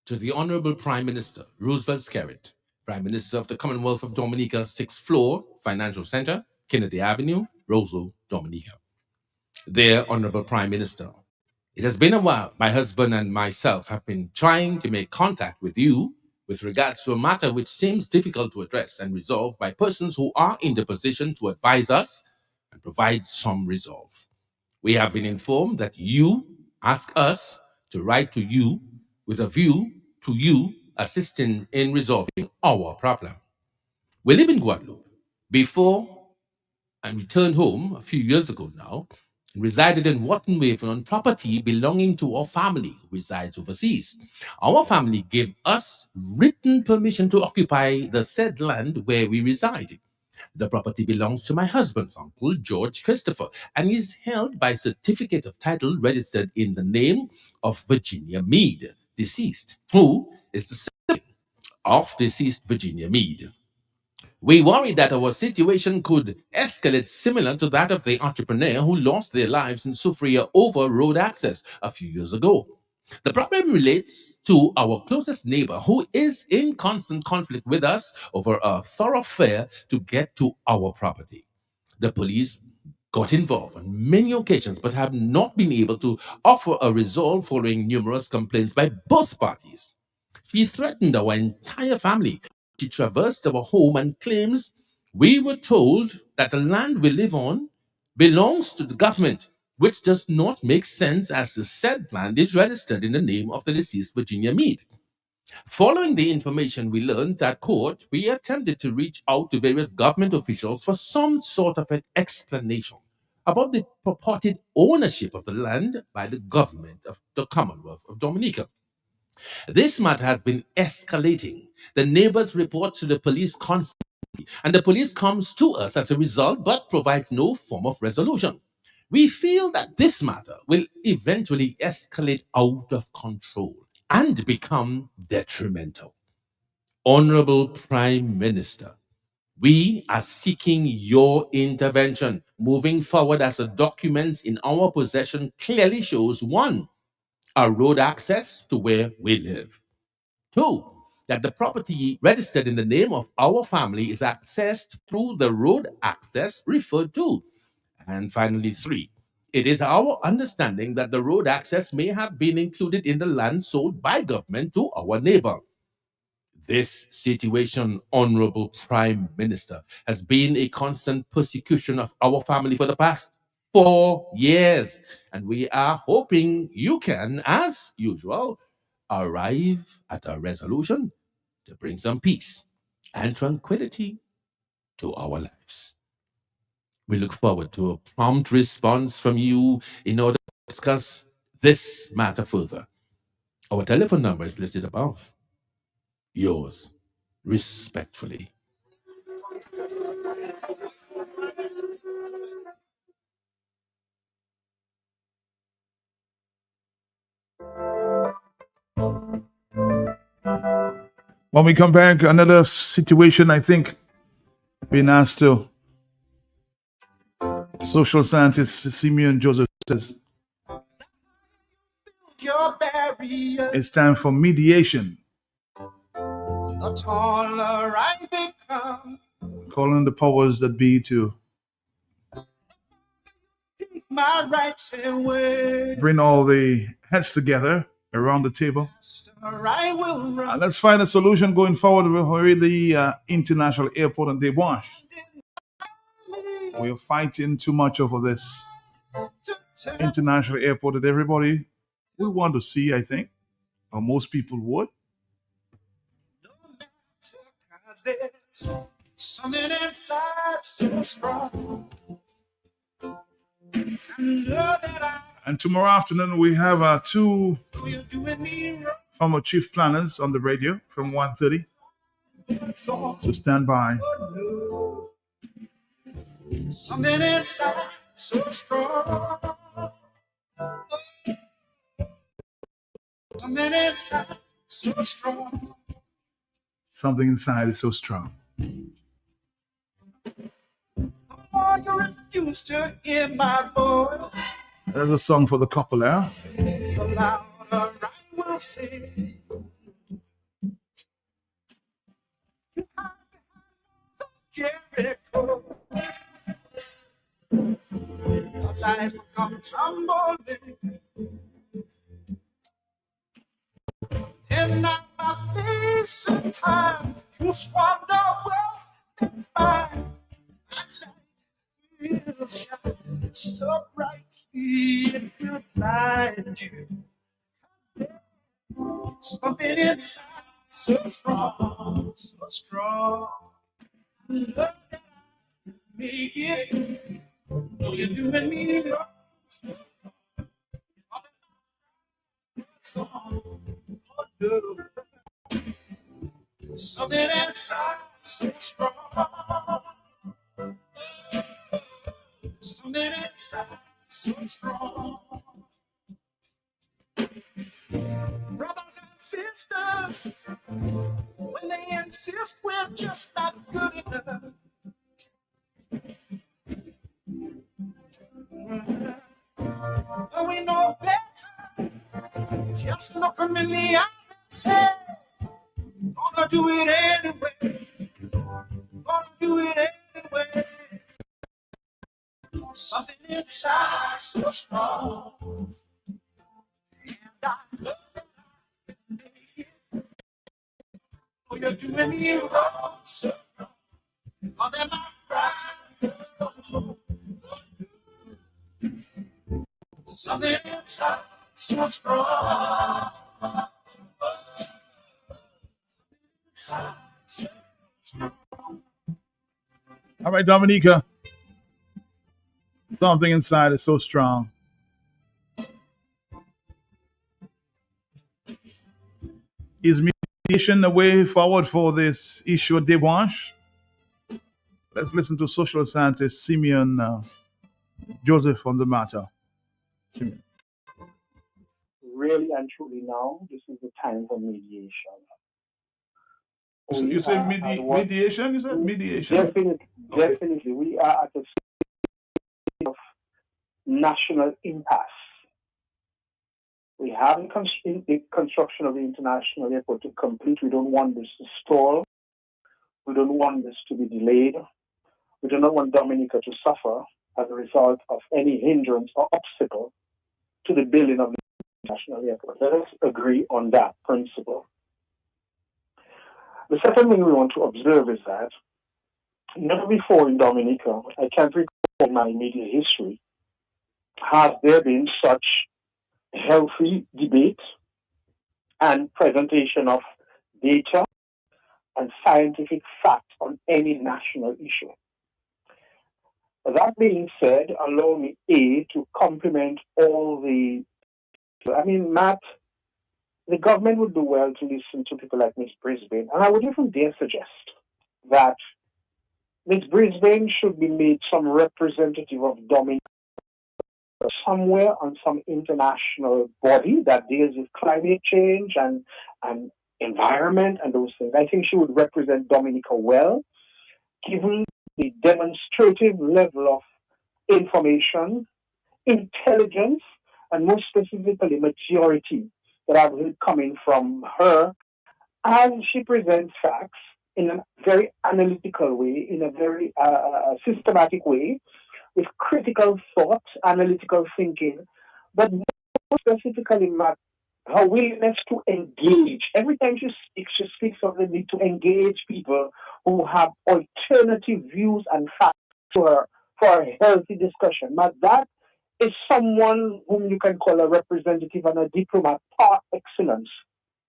To the Honorable Prime Minister, Roosevelt Skerrit, Prime Minister of the Commonwealth of Dominica, 6th floor, Financial Center, Kennedy Avenue, Roseville, Dominica. Dear Honorable Prime Minister, it has been a while. My husband and myself have been trying to make contact with you with regards to a matter which seems difficult to address and resolve by persons who are in the position to advise us and provide some resolve. We have been informed that you ask us to write to you with a view to you assisting in resolving our problem. We live in Guadeloupe. Before I returned home a few years ago now, and resided in Watton Waven on property belonging to our family who resides overseas. Our family gave us written permission to occupy the said land where we reside. The property belongs to my husband's uncle, George Christopher, and is held by certificate of title registered in the name of Virginia Meade, deceased, who is the sibling of deceased Virginia Meade. We worry that our situation could escalate similar to that of the entrepreneur who lost their lives in Soufriere over road access a few years ago. The problem relates to our closest neighbor who is in constant conflict with us over a thoroughfare to get to our property. The police got involved on many occasions but have not been able to offer a resolve following numerous complaints by both parties. She threatened our entire family. She traversed our home and claims we were told that the land we live on belongs to the government, which does not make sense as the said land is registered in the name of the deceased Virginia Meade. Following the information we learned at court, we attempted to reach out to various government officials for some sort of an explanation about the purported ownership of the land by the government of the Commonwealth of Dominica. This matter has been escalating. The neighbors report to the police constantly, and the police comes to us as a result but provides no form of resolution. We feel that this matter will eventually escalate out of control and become detrimental. Honorable Prime Minister, we are seeking your intervention moving forward as the documents in our possession clearly shows 1, a road access to where we live. 2, that the property registered in the name of our family is accessed through the road access referred to. And finally, 3, it is our understanding that the road access may have been included in the land sold by government to our neighbor. This situation, Honorable Prime Minister, has been a constant persecution of our family for the past 4 years, and we are hoping you can, as usual, arrive at a resolution to bring some peace and tranquility to our lives. We look forward to a prompt response from you in order to discuss this this matter further, our telephone number is listed above. Yours, respectfully. When we come back, another situation, I think, being asked to social scientist Simeon Joseph says it's time for mediation. The taller I become, Calling the powers that be to my rights away. bring all the heads together around the table. I will run. And let's find a solution going forward with the international airport and Dewash. We're fighting too much over this international airport that everybody will want to see, I think, or most people would. There's something inside so strong. And tomorrow afternoon, we have two You're doing me wrong. former chief planners on the radio from 1:30. So stand by. Something inside so strong. Something inside so strong. Something inside is so strong. Oh, you refuse to hear my voice. There's a song for the couple there. The louder I will sing. Jericho. The lies will come tumbling. In my place and time, you squander wealth and find. And light will shine so brightly it will blind you. Something inside so strong, so strong. Love that I make it. Oh, you're doing me wrong. Something inside so strong. Something inside so strong. Brothers and sisters, when they insist we're just not good enough. But we know better. Just look them in the eyes and say, gonna do it anyway. Gonna do it anyway. Something inside so strong. And I know that I can make it. Oh, you're doing me wrong, so wrong. Oh, then I cry. Something inside so strong. Inside so strong. All right, Dominica. Something inside is so strong. Is mediation the way forward for this issue of Dewash? Let's listen to social scientist Simeon Joseph on the matter. Simeon. Really and truly now, this is the time for mediation. You say mediation? You said mediation? Definitely, Okay. definitely. We are at a state of national impasse. We have the construction of the international airport to complete. We don't want this to stall. We don't want this to be delayed. We do not want Dominica to suffer as a result of any hindrance or obstacle to the building of the international airport. Let us agree on that principle. The second thing we want to observe is that never before in Dominica, I can't recall my media history, has there been such healthy debate and presentation of data and scientific fact on any national issue. That being said, allow me to compliment all the I mean, Matt, the government would do well to listen to people like Ms. Brisbane. And I would even dare suggest that Ms. Brisbane should be made some representative of Dominica somewhere on some international body that deals with climate change and environment and those things. I think she would represent Dominica well, given the demonstrative level of information, intelligence, and most specifically maturity that I've heard coming from her. And she presents facts in a very analytical way, in a very systematic way, with critical thought, analytical thinking, but more specifically, Matt, her willingness to engage. Every time she speaks of the need to engage people who have alternative views and facts for a healthy discussion. Matt, that is someone whom you can call a representative and a diplomat par excellence,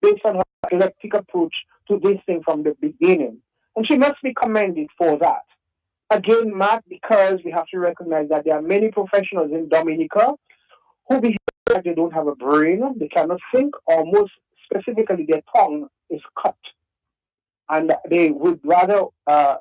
based on her eclectic approach to this thing from the beginning. And she must be commended for that. Again, Matt, because we have to recognize that there are many professionals in Dominica who behave like they don't have a brain, they cannot think, or most specifically, their tongue is cut. And they would rather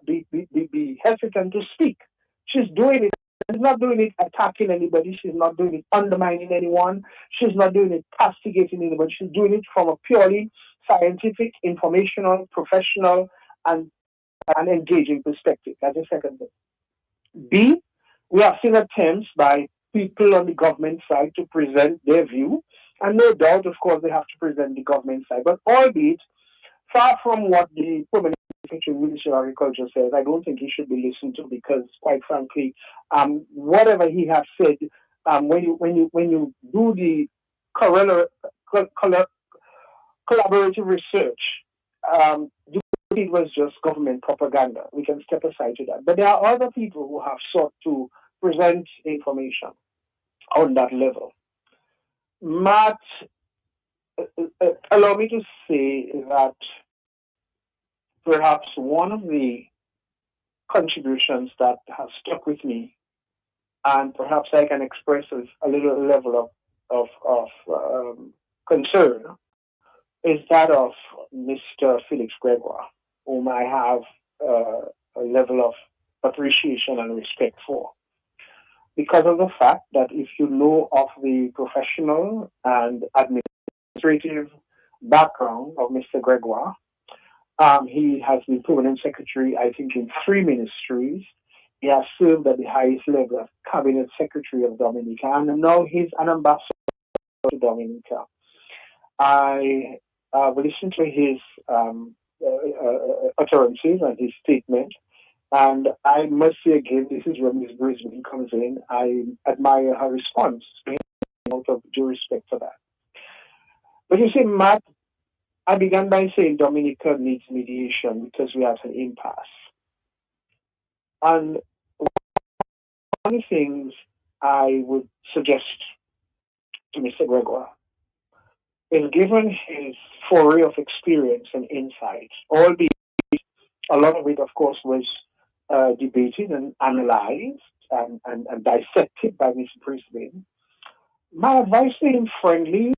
be hesitant to speak. She's doing it. She's not doing it attacking anybody. She's not doing it undermining anyone. She's not doing it castigating anybody. She's doing it from a purely scientific, informational, professional, and engaging perspective. That's the second thing. B, we have seen attempts by people on the government side to present their view. And no doubt, of course, they have to present the government side. But albeit, far from what the permanent Secretary of Ministry of Agriculture says, I don't think he should be listened to because, quite frankly, whatever he has said, when you do the collaborative research, it was just government propaganda. We can step aside to that. But there are other people who have sought to present information on that level. Matt, allow me to say that perhaps one of the contributions that has stuck with me, and perhaps I can express a little level of concern, is that of Mr. Felix Gregoire, whom I have a level of appreciation and respect for. Because of the fact that if you know of the professional and administrative background of Mr. Gregoire, he has been permanent secretary, I think, in 3 ministries. He has served at the highest level of cabinet secretary of Dominica, and now he's an ambassador to Dominica. I listened to his utterances and his statement, and I must say again, this is where Ms. Brisbane comes in. I admire her response, out of due respect for that. But you see, Matt, I began by saying Dominica needs mediation because we have an impasse. And one of the things I would suggest to Mr. Gregoire is, given his foray of experience and insight, albeit a lot of it, of course, was debated and analyzed and dissected by Ms. Brisbane, my advice to him, friendly,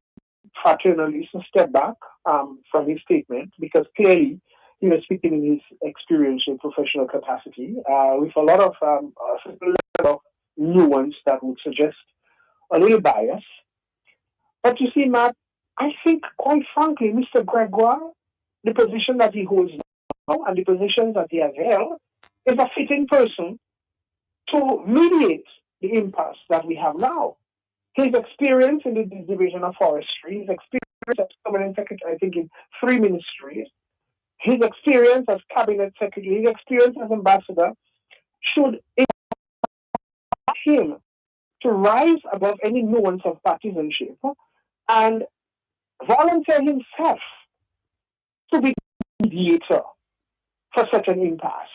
fraternally, to step back from his statement, because clearly he was speaking in his experience and professional capacity with a lot of nuance that would suggest a little bias. But you see, Matt, I think, quite frankly, Mr. Gregoire, the position that he holds now and the positions that he has held, is a fitting person to mediate the impasse that we have now. His experience in the division of forestry, his experience as permanent secretary, I think, in 3 ministries, his experience as cabinet secretary, his experience as ambassador, should enable him to rise above any nuance of partisanship and volunteer himself to be mediator for such an impasse.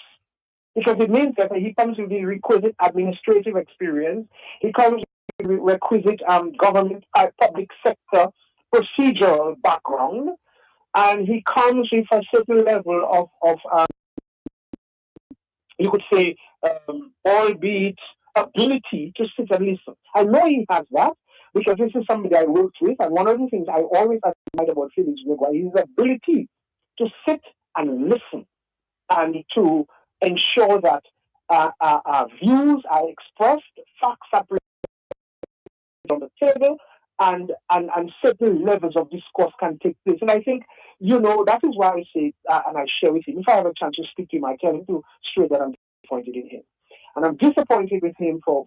Because it means that he comes with the requisite administrative experience, he comes with the requisite government, public sector procedural background, and he comes with a certain level of you could say, albeit ability to sit and listen. I know he has that, because this is somebody I worked with, and one of the things I always admired about Felix Gregoire is his ability to sit and listen and to ensure that views are expressed, facts are presented on the table, and certain levels of discourse can take place. And I think, that is why I say, and I share with him, if I have a chance to speak to him, I tell him to straight that I'm disappointed in him. And I'm disappointed with him for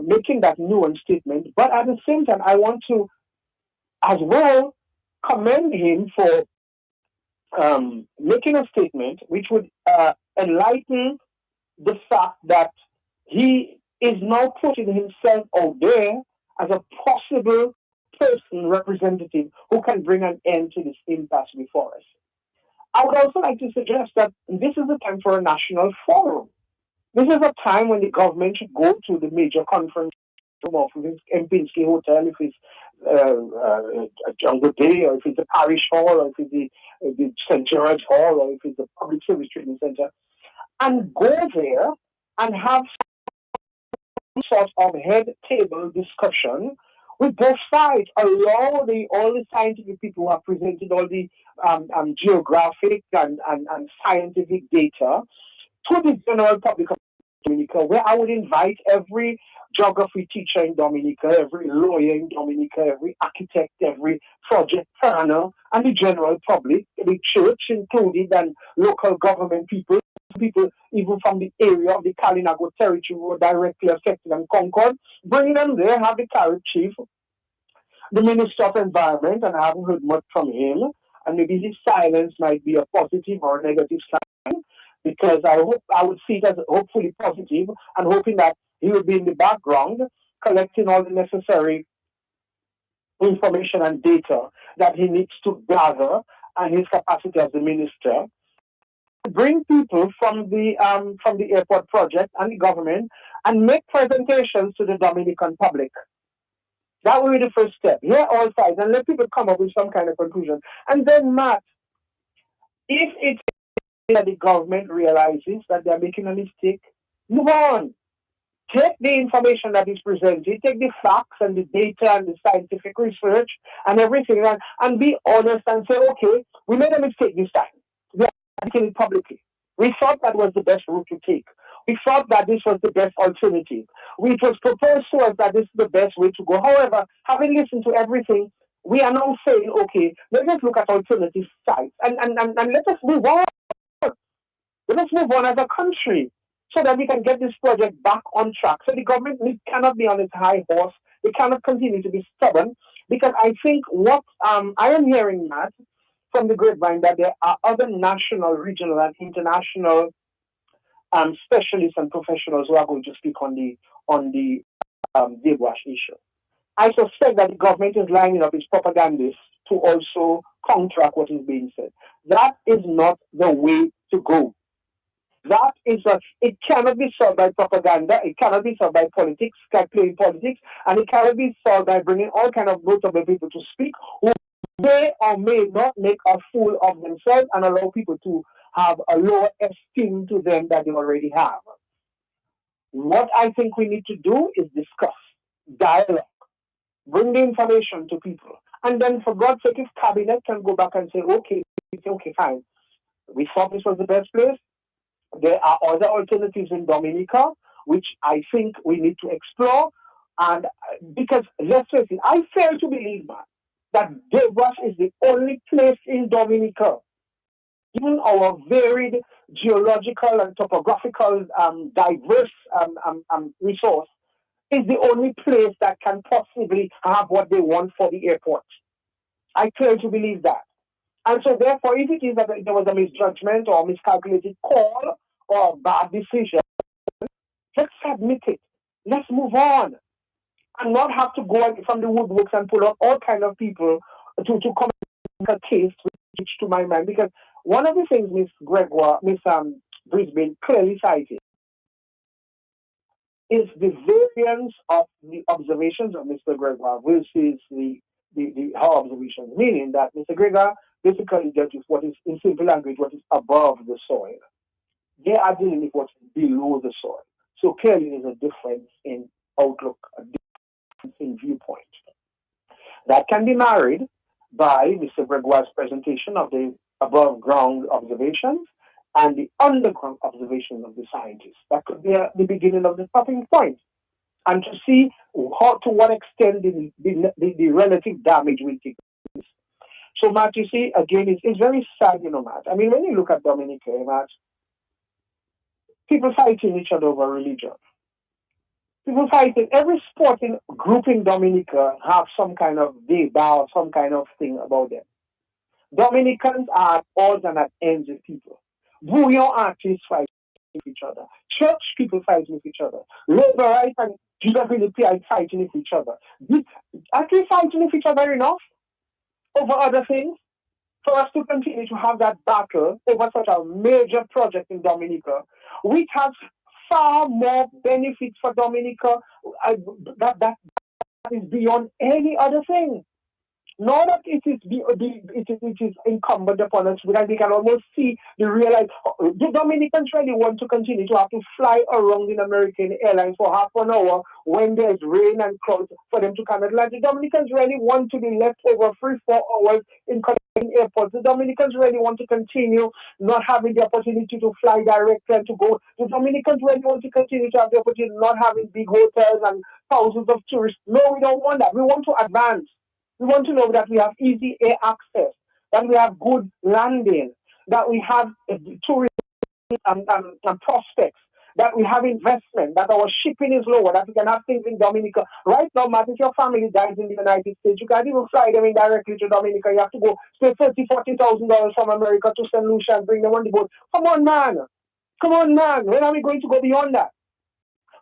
making that nuanced statement. But at the same time, I want to as well commend him for making a statement which would enlighten the fact that he is now putting himself out there as a possible person, representative, who can bring an end to this impasse before us. I would also like to suggest that this is the time for a national forum. This is a time when the government should go to the major conference room of Kempinski Hotel, if it's Jungle Bay, or if it's the Parish Hall, or if it's the St. George Hall, or if it's the Public Service Training Center, and go there and have some sort of head table discussion with both sides. Allow all the scientific people who have presented all the geographic and scientific data to the general public of Dominica, where I would invite every geography teacher in Dominica, every lawyer in Dominica, every architect, every project planner, and the general public, the church included, and local government people even from the area of the Kalinago territory who were directly affected and Concord, bring them there, have the carriage chief, the Minister of Environment, and I haven't heard much from him, and maybe his silence might be a positive or a negative sign, because I would see it as hopefully positive, and hoping that he will be in the background collecting all the necessary information and data that he needs to gather, and his capacity as the minister, bring people from the airport project and the government and make presentations to the Dominican public. That will be the first step. Hear all sides and let people come up with some kind of conclusion. And then, Matt, if it's that the government realizes that they're making a mistake, move on. Take the information that is presented, take the facts and the data and the scientific research and everything, and be honest and say, okay, we made a mistake this time. We are making it publicly. We thought that was the best route to take. We thought that this was the best alternative. It was proposed to us that this is the best way to go. However, having listened to everything, we are now saying, okay, let's just look at alternative sites and let us move on. Let us move on as a country so that we can get this project back on track. So the government cannot be on its high horse. They cannot continue to be stubborn, because I think what I am hearing, Matt, from the grapevine, that there are other national, regional, and international specialists and professionals who are going to speak on the Debwash issue. I suspect that the government is lining up its propagandists to also counteract what is being said. That is not the way to go. That is it cannot be solved by propaganda, it cannot be solved by politics, playing politics, and it cannot be solved by bringing all kind of notable people to speak who may or may not make a fool of themselves and allow people to have a lower esteem to them that they already have. What I think we need to do is discuss, dialogue, bring the information to people, and then for God's sake, if cabinet can go back and say, okay, fine, we thought this was the best place. There are other alternatives in Dominica, which I think we need to explore. And because, let's face it, I fail to believe, man, that Debwash is the only place in Dominica, even our varied geological and topographical diverse resource, is the only place that can possibly have what they want for the airport. I fail to believe that. And so therefore, if it is that there was a misjudgment or miscalculated call or bad decision, let's admit it. Let's move on. And not have to go from the woodworks and pull out all kind of people to come make a case, which to my mind, because one of the things Miss Brisbane clearly cited is the variance of the observations of Mr. Gregoire versus her observations, meaning that Mr. Gregoire basically dealt with what is, in simple language, what is above the soil. They are dealing with what's below the soil. So clearly there's a difference in outlook, in viewpoint. That can be married by Mr. Gregoire's presentation of the above ground observations and the underground observations of the scientists. That could be the beginning of the stopping point. And to see how, to what extent the relative damage will take place. So, Matt, you see, again, it's very sad, Matt. I mean, when you look at Dominica, Matt, people fighting each other over religion. People fighting. Every sporting group in Dominica have some kind of deba or some kind of thing about them. Dominicans are at odds and at ends with people. Bouillon artists fight with each other. Church people fight with each other. Laborites and GWP are fighting with each other. Are they fighting with each other enough over other things? For us to continue to have that battle over such a major project in Dominica, which has far more benefits for Dominica that is beyond any other thing. Not that it is incumbent upon us, because we can almost see the realize the Dominicans really want to continue to have to fly around in American Airlines for half an hour when there's rain and clouds for them to come at land. The Dominicans really want to be left over 3-4 hours in connecting airports. The Dominicans really want to continue not having the opportunity to fly directly and to go. The Dominicans really want to continue to have the opportunity not having big hotels and thousands of tourists. No, we don't want that. We want to advance. We want to know that we have easy air access, that we have good landing, that we have tourism and prospects, that we have investment, that our shipping is lower, that we can have things in Dominica. Right now, Matt, if your family dies in the United States, you can't even fly them in directly to Dominica. You have to go spend $30,000-$40,000 from America to St. Lucia and bring them on the boat. Come on, man. Come on, man. When are we going to go beyond that?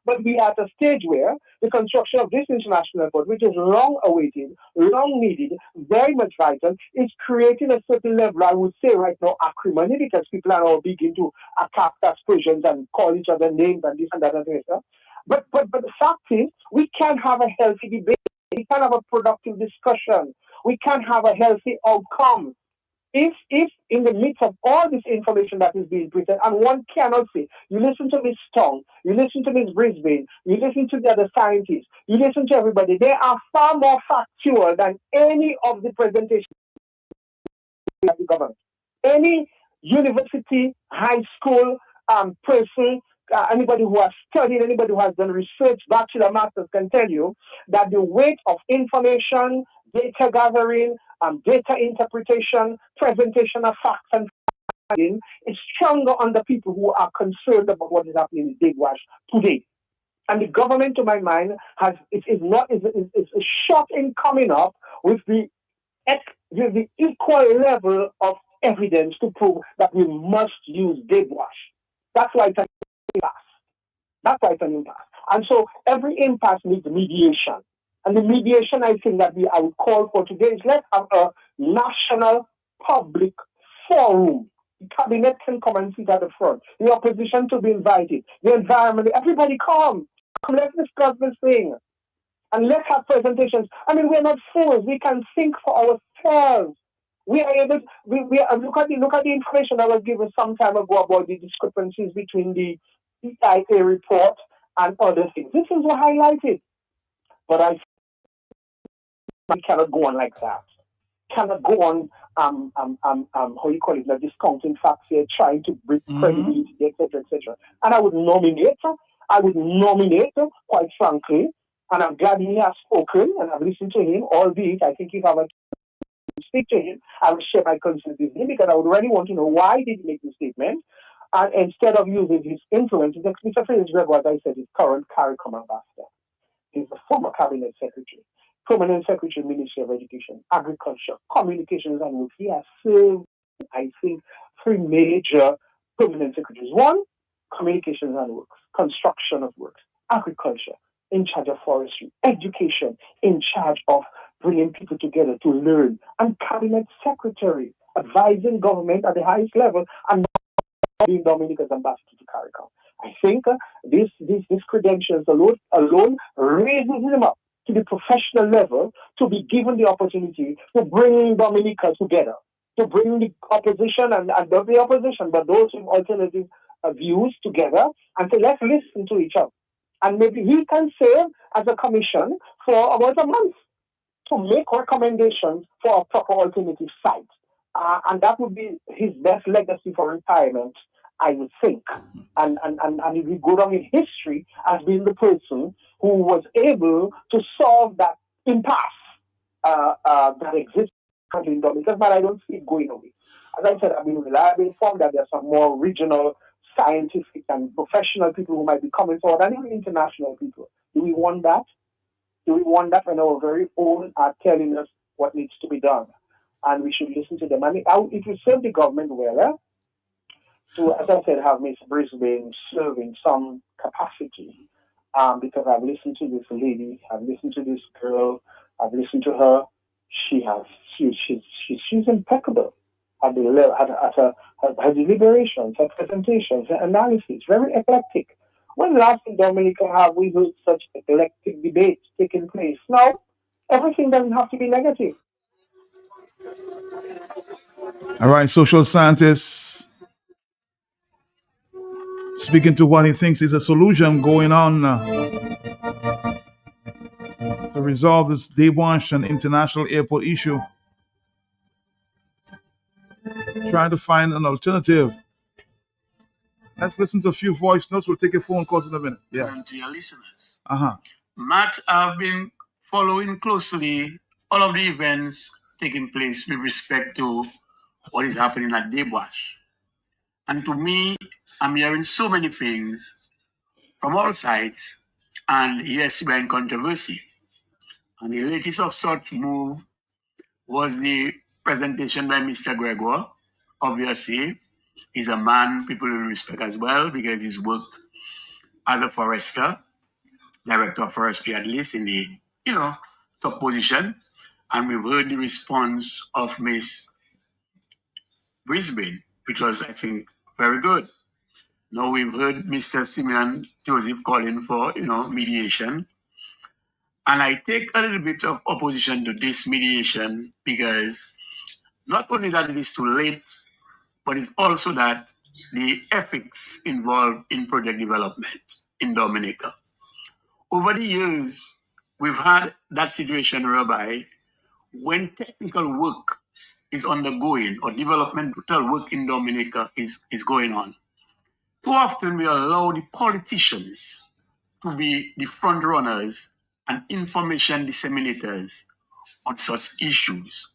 But we are at a stage where the construction of this international airport, which is long awaited, long needed, very much vital, is creating a certain level, I would say right now, acrimony, because people are all beginning to attack aspersions and call each other names and this and that and this. But the fact is, we can have a healthy debate. We can have a productive discussion. We can have a healthy outcome. If in the midst of all this information that is being presented, and one cannot say, you listen to Ms. Tong, you listen to Ms. Brisbane, you listen to the other scientists, you listen to everybody, they are far more factual than any of the presentations of the government. Any university, high school person, anybody who has studied, anybody who has done research, bachelor, master's, can tell you that the weight of information, data gathering, data interpretation, presentation of facts and finding is stronger on the people who are concerned about what is happening in Bigwash today. And the government, to my mind, is short in coming up with the equal level of evidence to prove that we must use Bigwash. That's why it's an impasse. That's why it's an impasse. And so every impasse needs mediation. And the mediation, I think, that I would call for today is let's have a national public forum. The cabinet can come and sit at the front. The opposition to be invited. The environment, everybody come. Let's discuss this thing. And let's have presentations. I mean, we're not fools. We can think for ourselves. We are able to, look at the information that was given some time ago about the discrepancies between the EIA report and other things. This is what highlighted. But we cannot go on like that. Cannot go on, how you call it, like discounting facts here, trying to bring credibility, etc., etc. And I would nominate, quite frankly, and I'm glad he has spoken, and I've listened to him, albeit I think if I were to speak to him, I would share my concerns with him, because I would really want to know why did he make the statement, and instead of using his influence, Mr. Francis Gregoire, as I said, is current CARICOM ambassador. He's the former cabinet secretary. Permanent Secretary, Ministry of Education, Agriculture, Communications and Works. He has served, I think, 3 major permanent secretaries. 1, Communications and Works, Construction of Works, Agriculture, in charge of forestry, Education, in charge of bringing people together to learn, and Cabinet Secretary, advising government at the highest level, and being Dominica's ambassador to CARICOM. I think these credentials alone raises him up to the professional level to be given the opportunity to bring Dominica together, to bring the opposition and not the opposition, but those with alternative views together, and say, let's listen to each other. And maybe he can serve as a commission for about a month to make recommendations for a proper alternative site. And that would be his best legacy for retirement, I would think. And it will go down in history as being the person who was able to solve that impasse that exists in Dominica, but I don't see it going away. As I said, I've been reliably informed that there are some more regional, scientific, and professional people who might be coming forward, and even international people. Do we want that? Do we want that when our very own are telling us what needs to be done? And we should listen to them. And it will serve the government well to, as I said, have Miss Brisbane serve in some capacity. Because I've listened to this lady, I've listened to this girl, I've listened to her. She's impeccable at her deliberations, her presentations, her analysis, very eclectic. When last in Dominica have we heard such eclectic debates taking place? Now, everything doesn't have to be negative. All right, social scientists speaking to what he thinks is a solution going on to resolve this Debouche International Airport issue. Trying to find an alternative. Let's listen to a few voice notes. We'll take a phone call in a minute. Yes. To your listeners. Uh-huh. Matt, I've been following closely all of the events taking place with respect to what is happening at Debouche. And to me, I'm hearing so many things from all sides. And yes, we're in controversy. And the latest of such move was the presentation by Mr. Gregor. Obviously, he's a man people will respect as well because he's worked as a forester, director of forestry at least in the, top position. And we've heard the response of Miss Brisbane, which was, I think, very good. Now we've heard Mr. Simeon Joseph calling for, mediation. And I take a little bit of opposition to this mediation because not only that it is too late, but it's also that the ethics involved in project development in Dominica. Over the years, we've had that situation whereby when technical work is undergoing or developmental work in Dominica is going on, too often we allow the politicians to be the front runners and information disseminators on such issues.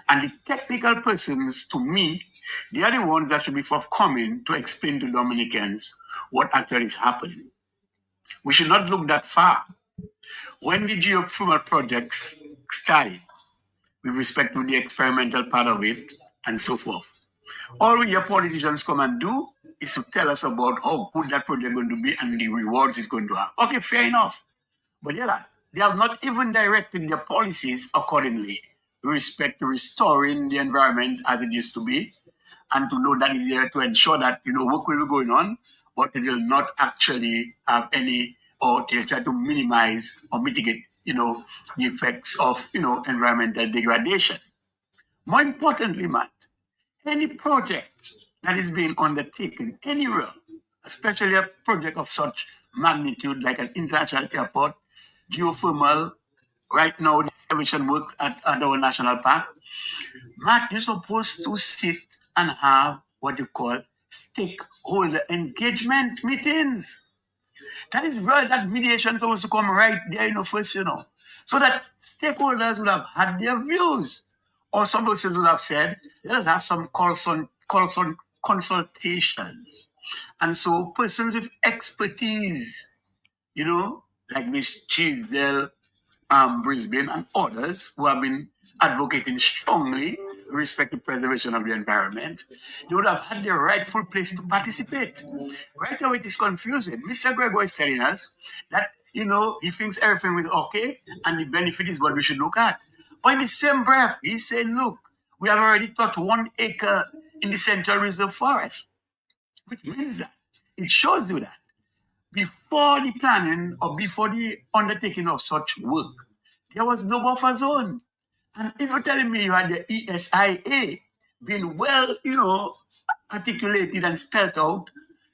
And the technical persons, to me, they are the ones that should be forthcoming to explain to Dominicans what actually is happening. We should not look that far. When the geothermal projects started, with respect to the experimental part of it, and so forth, all your politicians come and do is to tell us about how good that project is going to be and the rewards it's going to have. Okay, fair enough. But they have not even directed their policies accordingly with respect to restoring the environment as it used to be, and to know that is there to ensure that, work will be going on, but it will not actually have any, or they'll try to minimize or mitigate, the effects of, environmental degradation. More importantly, Matt, any project that is being undertaken anywhere, especially a project of such magnitude like an international airport, geothermal, right now, the excavation work at our national park, Matt, you're supposed to sit and have what you call stakeholder engagement meetings. That is where that mediation is supposed to come right there, first, so that stakeholders will have had their views. Or some persons will have said, let us have some consultations. And so persons with expertise, like Miss Chisdale Brisbane and others who have been advocating strongly with respect to preservation of the environment, they would have had their rightful place to participate. Right now it is confusing. Mr. Gregor is telling us that, he thinks everything is okay and the benefit is what we should look at. But in the same breath, he's saying, look, we have already taught 1 acre in the Central Reserve Forest. Which means that it shows you that before the planning or before the undertaking of such work, there was no buffer zone. And if you're telling me you had the ESIA being well, articulated and spelled out,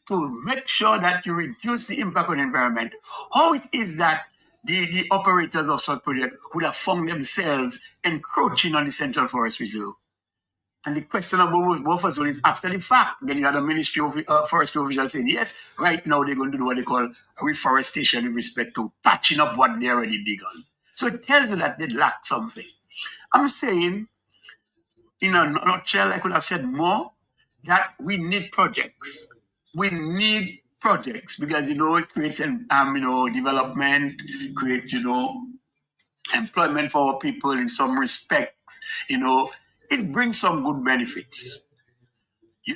to make sure that you reduce the impact on the environment, how it is that the operators of such projects would have found themselves encroaching on the Central Forest Reserve. And the question of buffer zone is after the fact. Then you had a Ministry of Forestry official saying, yes, right now they're going to do what they call reforestation in respect to patching up what they already begun. So it tells you that they lack something. I'm saying, in a nutshell, I could have said more, that we need projects. We need projects because, it creates, development, creates, employment for our people in some respects, it brings some good benefits.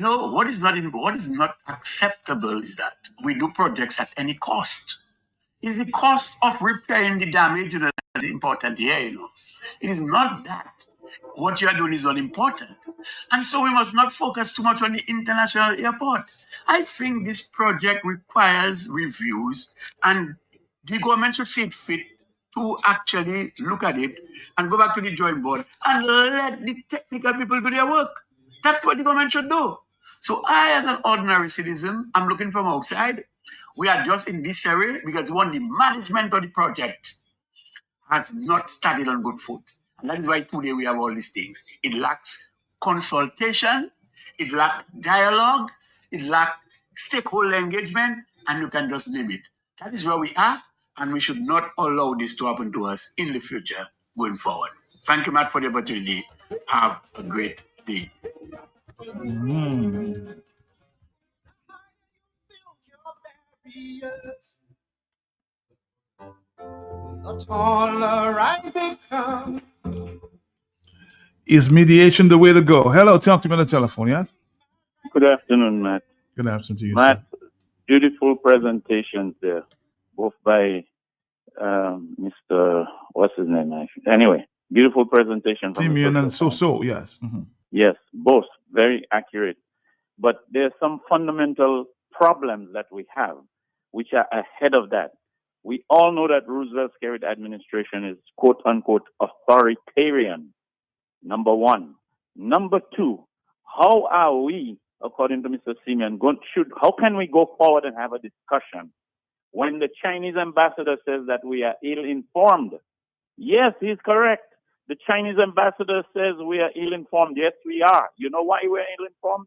What is not acceptable is that we do projects at any cost. Is the cost of repairing the damage, that's important here, It is not that. What you are doing is unimportant. And so we must not focus too much on the international airport. I think this project requires reviews, and the government should see it fit to actually look at it and go back to the drawing board and let the technical people do their work. That's what the government should do. So I, as an ordinary citizen, I'm looking from outside. We are just in this area because the management of the project has not started on good foot. And that is why today we have all these things. It lacks consultation, it lacks dialogue, it lacks stakeholder engagement, and you can just name it. That is where we are, and we should not allow this to happen to us in the future going forward. Thank you, Matt, for the opportunity. Have a great day. The taller I become. Is mediation the way to go? Hello, talk to me on the telephone, yes? Good afternoon, Matt. Good afternoon to you, Matt, sir. beautiful presentations there, both by Mr. What's his name? Anyway, beautiful presentation from Simeon and So, yes. Yes, both very accurate. But there's some fundamental problems that we have, which are ahead of that. We all know that Roosevelt's Kerry administration is quote unquote authoritarian. Number one. Number two, how are we, according to Mr. Simeon, how can we go forward and have a discussion when the Chinese ambassador says that we are ill-informed? Yes, he's correct. The Chinese ambassador says we are ill-informed. Yes, we are. You know why we're ill-informed?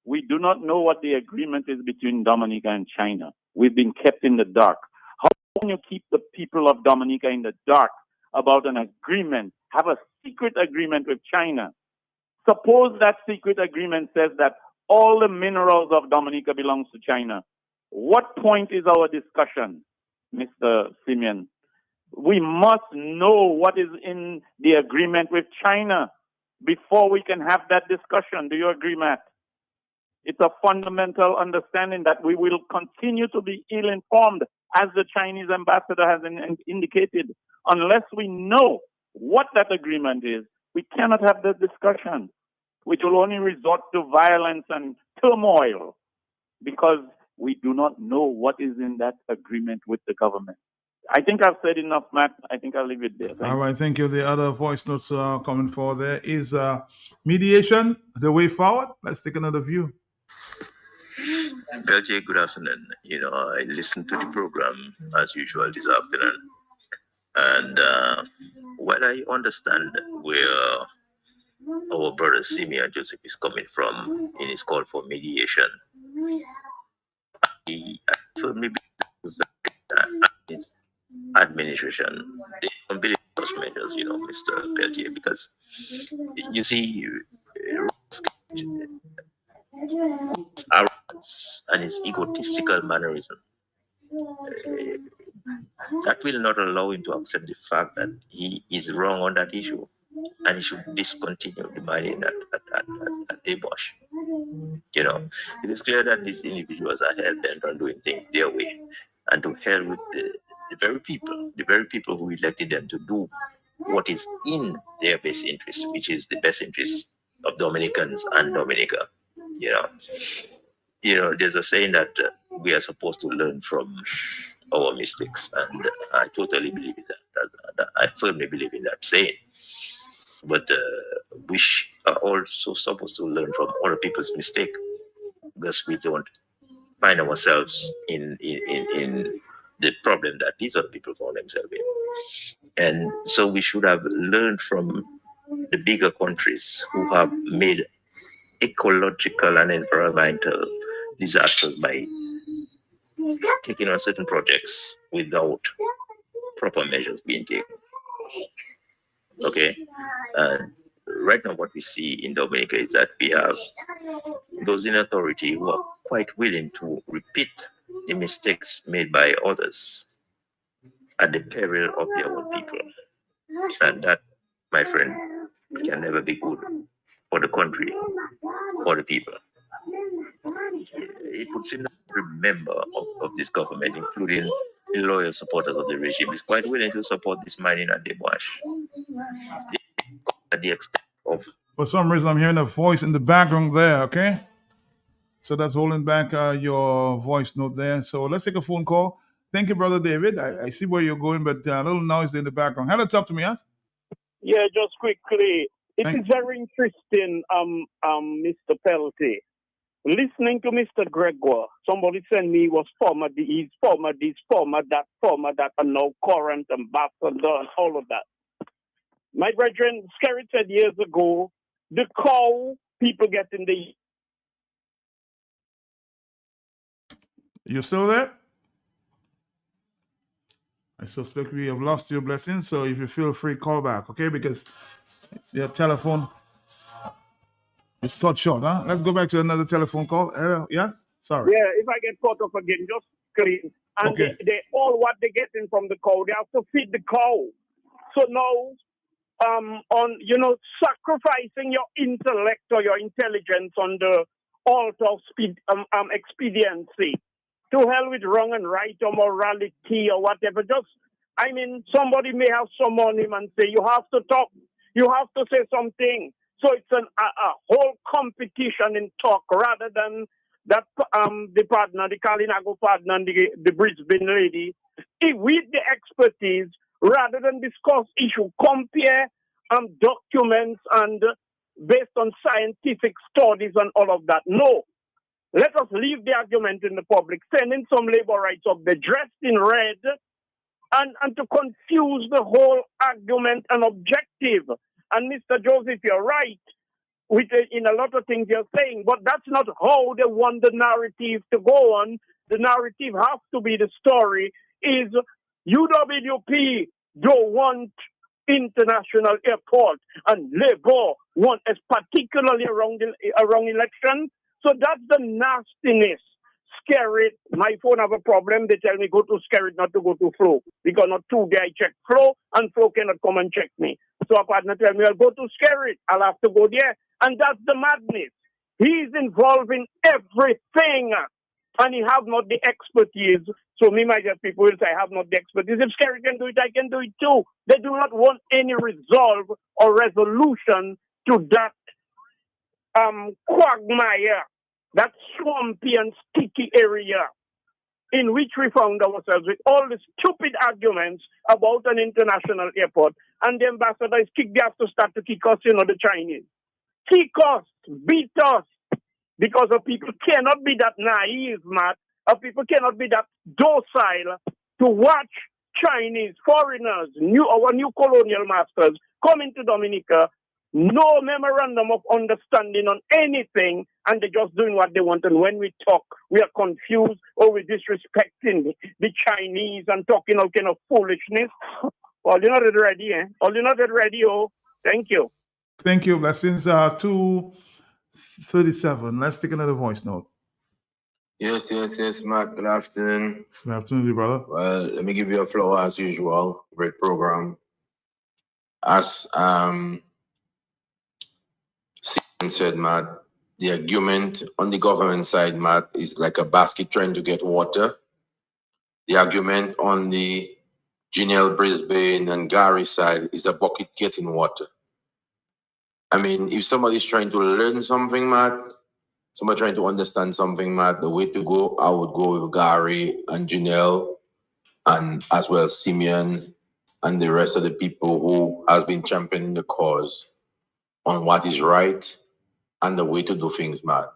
We do not know what the agreement is between Dominica and China. We've been kept in the dark. How can you keep the people of Dominica in the dark about an agreement, have a secret agreement with China? Suppose that secret agreement says that all the minerals of Dominica belongs to China. What point is our discussion, Mr. Simeon? We must know what is in the agreement with China before we can have that discussion. Do you agree, Matt? It's a fundamental understanding that we will continue to be ill-informed, as the Chinese ambassador has indicated. Unless we know what that agreement is, we cannot have that discussion, which will only resort to violence and turmoil because we do not know what is in that agreement with the government. I think I've said enough, Matt. I think I'll leave it there. All right, thank you. The other voice notes coming forward there is mediation, the way forward. Let's take another view. Belche, good afternoon. I listened to the program as usual this afternoon. And while I understand where our brother Simeon Joseph is coming from in his call for mediation, I firmly believe that his administration, they don't believe in such measures, Mr. Peltier, because you see, arrogance and his egotistical mannerism, that will not allow him to accept the fact that he is wrong on that issue, and he should discontinue demanding that they wash. It is clear that these individuals are hell bent on doing things their way, and to hell with the very people who elected them to do what is in their best interest, which is the best interest of Dominicans and Dominica. There's a saying that we are supposed to learn from our mistakes, and I totally believe in that. I firmly believe in that saying. But we are also supposed to learn from other people's mistakes, because we don't find ourselves in the problem that these other people found themselves in. And so we should have learned from the bigger countries who have made ecological and environmental disasters by taking on certain projects without proper measures being taken. Okay. And right now what we see in Dominica is that we have those in authority who are quite willing to repeat the mistakes made by others at the peril of their own people. And that, my friend, can never be good for the country or the people. It would seem that every member of this government, including the loyal supporters of the regime, is quite willing to support this mining at Debuash at the expense of. For some reason, I'm hearing a voice in the background there, okay? So that's holding back your voice note there. So let's take a phone call. Thank you, Brother David. I see where you're going, but a little noise in the background. Hello, talk to me, yes? Yeah, just quickly. It is very interesting, Mr. Pelty. Listening to Mr. Gregoire, somebody sent me was former this, former that, and now current ambassador and all of that. My brethren, Skerrit said years ago, the cow people get in the... You still there? I suspect we have lost your blessing, so if you feel free, call back, okay? Because your telephone is cut short, huh? Let's go back to another telephone call. Hello, yes? Sorry. Yeah, if I get caught up again, just clean. And Okay. they all what they're getting from the cow, they have to feed the cow. So now, sacrificing your intellect or your intelligence on the altar of expediency. To hell with wrong and right or morality or whatever. Somebody may have summoned him and say, you have to talk, you have to say something. So it's a whole competition in talk rather than that the partner, the Kalinago partner and the Brisbane lady, with the expertise, rather than discuss issue, compare documents and based on scientific studies and all of that. No. Let us leave the argument in the public, send in some labor rights up there dressed in red and to confuse the whole argument and objective. And Mr. Joseph, you're right in a lot of things you're saying, but that's not how they want the narrative to go on. The narrative has to be the story is UWP don't want international airport and Labour want, as particularly around election. So that's the nastiness. Skerrit. My phone have a problem. They tell me go to Skerrit, not to go to Flo. Because not today I check Flo and Flo cannot come and check me. So a partner tell me I'll go to Skerrit. I'll have to go there. And that's the madness. He's involved in everything. And he have not the expertise. So me, my people will say I have not the expertise. If Skerrit can do it, I can do it too. They do not want any resolve or resolution to that quagmire, that swampy and sticky area in which we found ourselves with all the stupid arguments about an international airport. And the ambassador is kicked, they have to start to kick us, the Chinese. Kick us, beat us, because our people cannot be that naive, Matt. Our people cannot be that docile to watch Chinese foreigners, our new colonial masters, come into Dominica. No memorandum of understanding on anything, and they're just doing what they want. And when we talk, we are confused or we're disrespecting the Chinese and talking all kind of foolishness. Well, you're not ready, eh? Well, you're not ready, oh. Thank you. Thank you. Blessings. 2:37. Let's take another voice note. Yes, Matt. Good afternoon. Good afternoon, brother. Well, let me give you a floor as usual. Great program. As said, Matt, the argument on the government side, Matt, is like a basket trying to get water. The argument on the Janelle Brisbane and Gary side is a bucket getting water. I mean, if somebody's trying to learn something, Matt, somebody trying to understand something, Matt, the way to go, I would go with Gary and Janelle and as well Simeon and the rest of the people who has been championing the cause on what is right and the way to do things, Matt.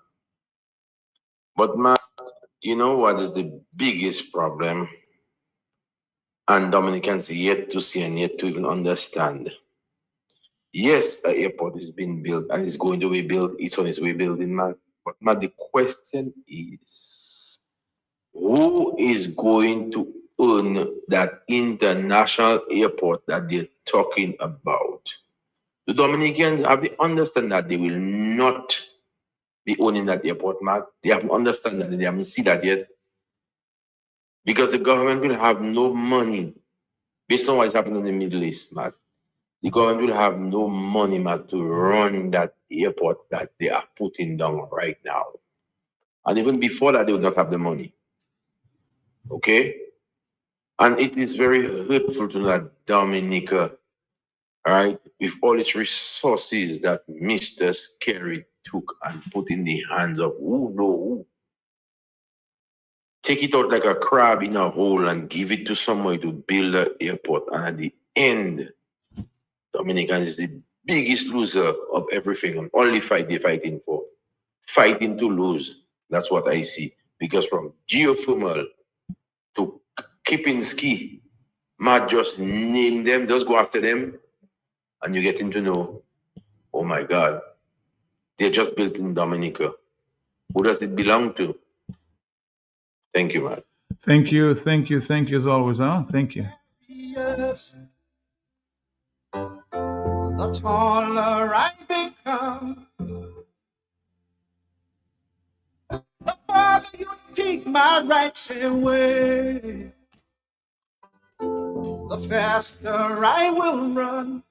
But Matt, You know what is the biggest problem? And Dominicans yet to see and yet to even understand. Yes, the airport is being built and is going to be built. It's on its way building, man. But the question is, who is going to own that international airport that they're talking about? The Dominicans have to understand that they will not be owning that airport, man. They haven't understand that. They haven't seen that yet. Because the government will have no money based on what is happening in the Middle East, man. The government will have no money, man, to run that airport that they are putting down right now. And even before that, they will not have the money. Okay? And it is very hurtful to that Dominica, right, with all its resources that Mr. Scary took and put in the hands of who know who. Take it out like a crab in a hole and give it to somebody to build an airport. And at the end, Dominican is the biggest loser of everything and only fight they're fighting for. Fighting to lose. That's what I see. Because from Geothermal to Kipinski, Matt just name them, just go after them, and you're getting to know, oh my God, they're just built in Dominica. Who does it belong to? Thank you, Matt. Thank you as always, huh? Thank you. Yes. The taller I become, the farther you take my rights away, the faster I will run.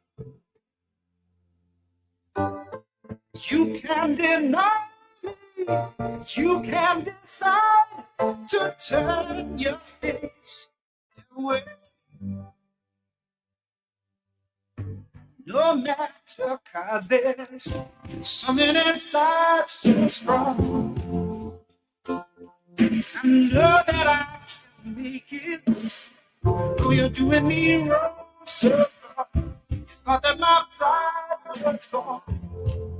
You can deny me, you can decide to turn your face away. No matter, 'cause there's something inside so strong. I know that I can make it. Though you're doing me wrong, so wrong. You thought that my pride was gone.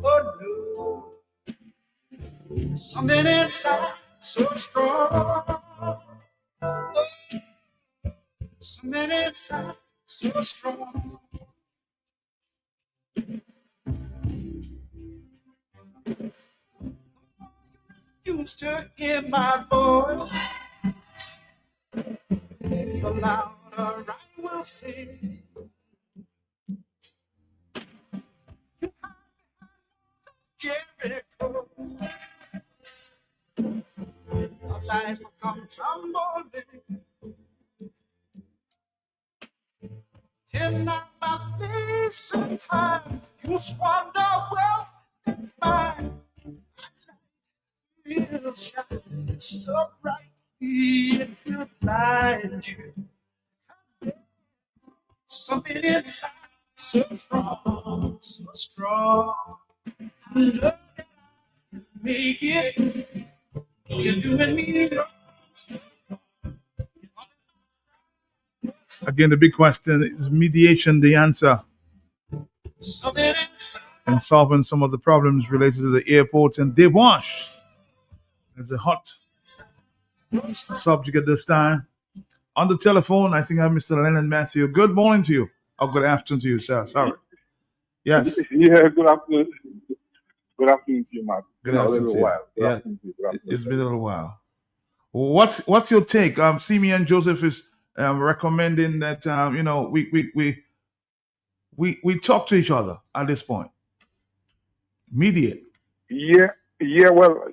Oh no, something inside so strong. Oh, something inside so strong. Used to hear my voice, the louder I will sing. You hide behind Jericho, our lies will come tumbling. In my place and time, you squander wealth and mine. It'll shine so bright, it will blind you. Something inside so strong, so strong. I know that I can make it. You're doing me wrong. Again, the big question is mediation the answer Something inside. in solving some of the problems related to the airport and debauch. It's a hot subject at this time. On the telephone, I think I have Mr. Leonard Matthew. Good morning to you. Or good afternoon to you, sir. Sorry. Yes. Yeah, good afternoon. Good afternoon to you, Matt. Good A afternoon little to you. while. Good Yeah, afternoon to you. Good afternoon. it's been a little while. What's your take? Simeon Joseph is recommending that we talk to each other at this point. Mediate. Yeah, yeah. Well,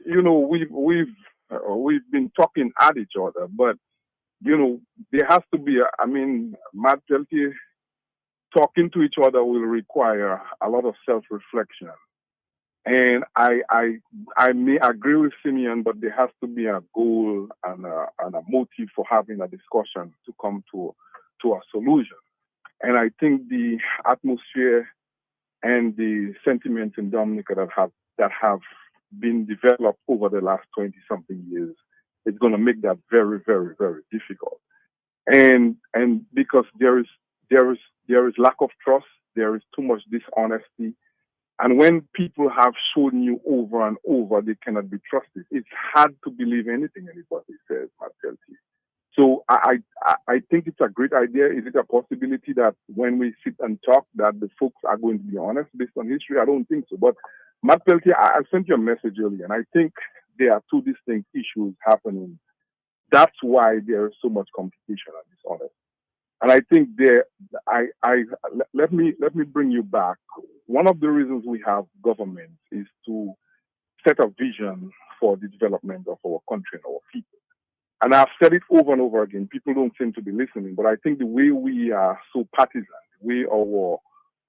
we've been talking at each other, but there has to be. Matt Peltier, talking to each other will require a lot of self-reflection. And I may agree with Simeon, but there has to be a goal and a motive for having a discussion to come to a solution. And I think the atmosphere and the sentiments in Dominica that have been developed over the last 20-something years is going to make that very, very, very difficult. And because there is lack of trust, there is too much dishonesty, And when people have shown you over and over they cannot be trusted, it's hard to believe anything anybody says, I tell you. So I think it's a great idea. Is it a possibility that when we sit and talk that the folks are going to be honest based on history? I don't think so. But Matt Peltier, I sent you a message earlier, and I think there are two distinct issues happening. That's why there is so much competition and dishonest. And I think let me bring you back. One of the reasons we have government is to set a vision for the development of our country and our people. And I've said it over and over again. People don't seem to be listening, but I think the way we are so partisan, the way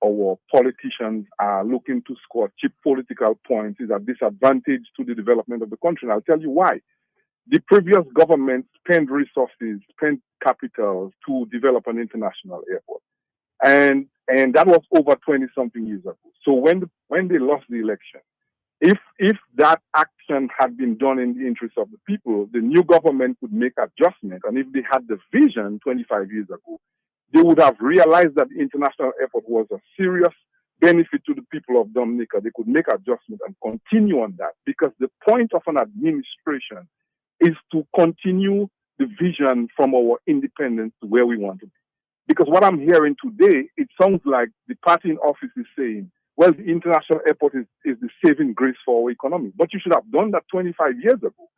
our politicians are looking to score cheap political points is a disadvantage to the development of the country. And I'll tell you why. The previous government spent resources, spent capital to develop an international airport. And that was over 20-something years ago. So when they lost the election, if that action had been done in the interest of the people, the new government could make adjustment. And if they had the vision 25 years ago, they would have realized that the international airport was a serious benefit to the people of Dominica. They could make adjustment and continue on that, because the point of an administration is to continue the vision from our independence to where we want to be. Because what I'm hearing today, it sounds like the party in office is saying, well, the international airport is the saving grace for our economy. But you should have done that 25 years ago.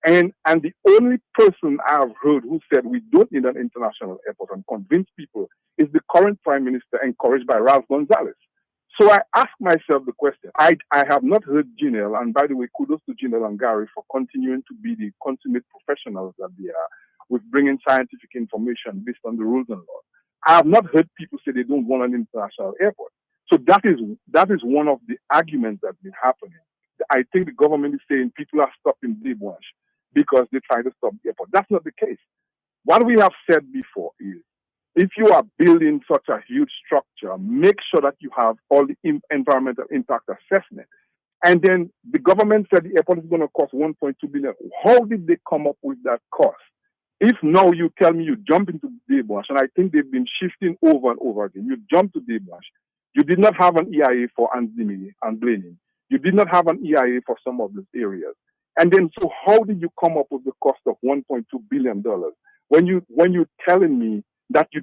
And the only person I've heard who said we don't need an international airport and convinced people is the current Prime Minister, encouraged by Ralph Gonzalez. So I ask myself the question. I have not heard Janelle, and by the way, kudos to Janelle and Gary for continuing to be the consummate professionals that they are with bringing scientific information based on the rules and laws. I have not heard people say they don't want an international airport. So that is one of the arguments that's been happening. I think the government is saying people are stopping Debouche because they try to stop the airport. That's not the case. What we have said before is, if you are building such a huge structure, make sure that you have all the environmental impact assessment. And then the government said the airport is going to cost $1.2 billion. How did they come up with that cost? If now you tell me you jump into Debouche, and I think they've been shifting over and over again, you jump to Debouche, you did not have an EIA for Anzimini and Blenheim. You did not have an EIA for some of these areas. And then, so how did you come up with the cost of $1.2 billion when you're telling me that you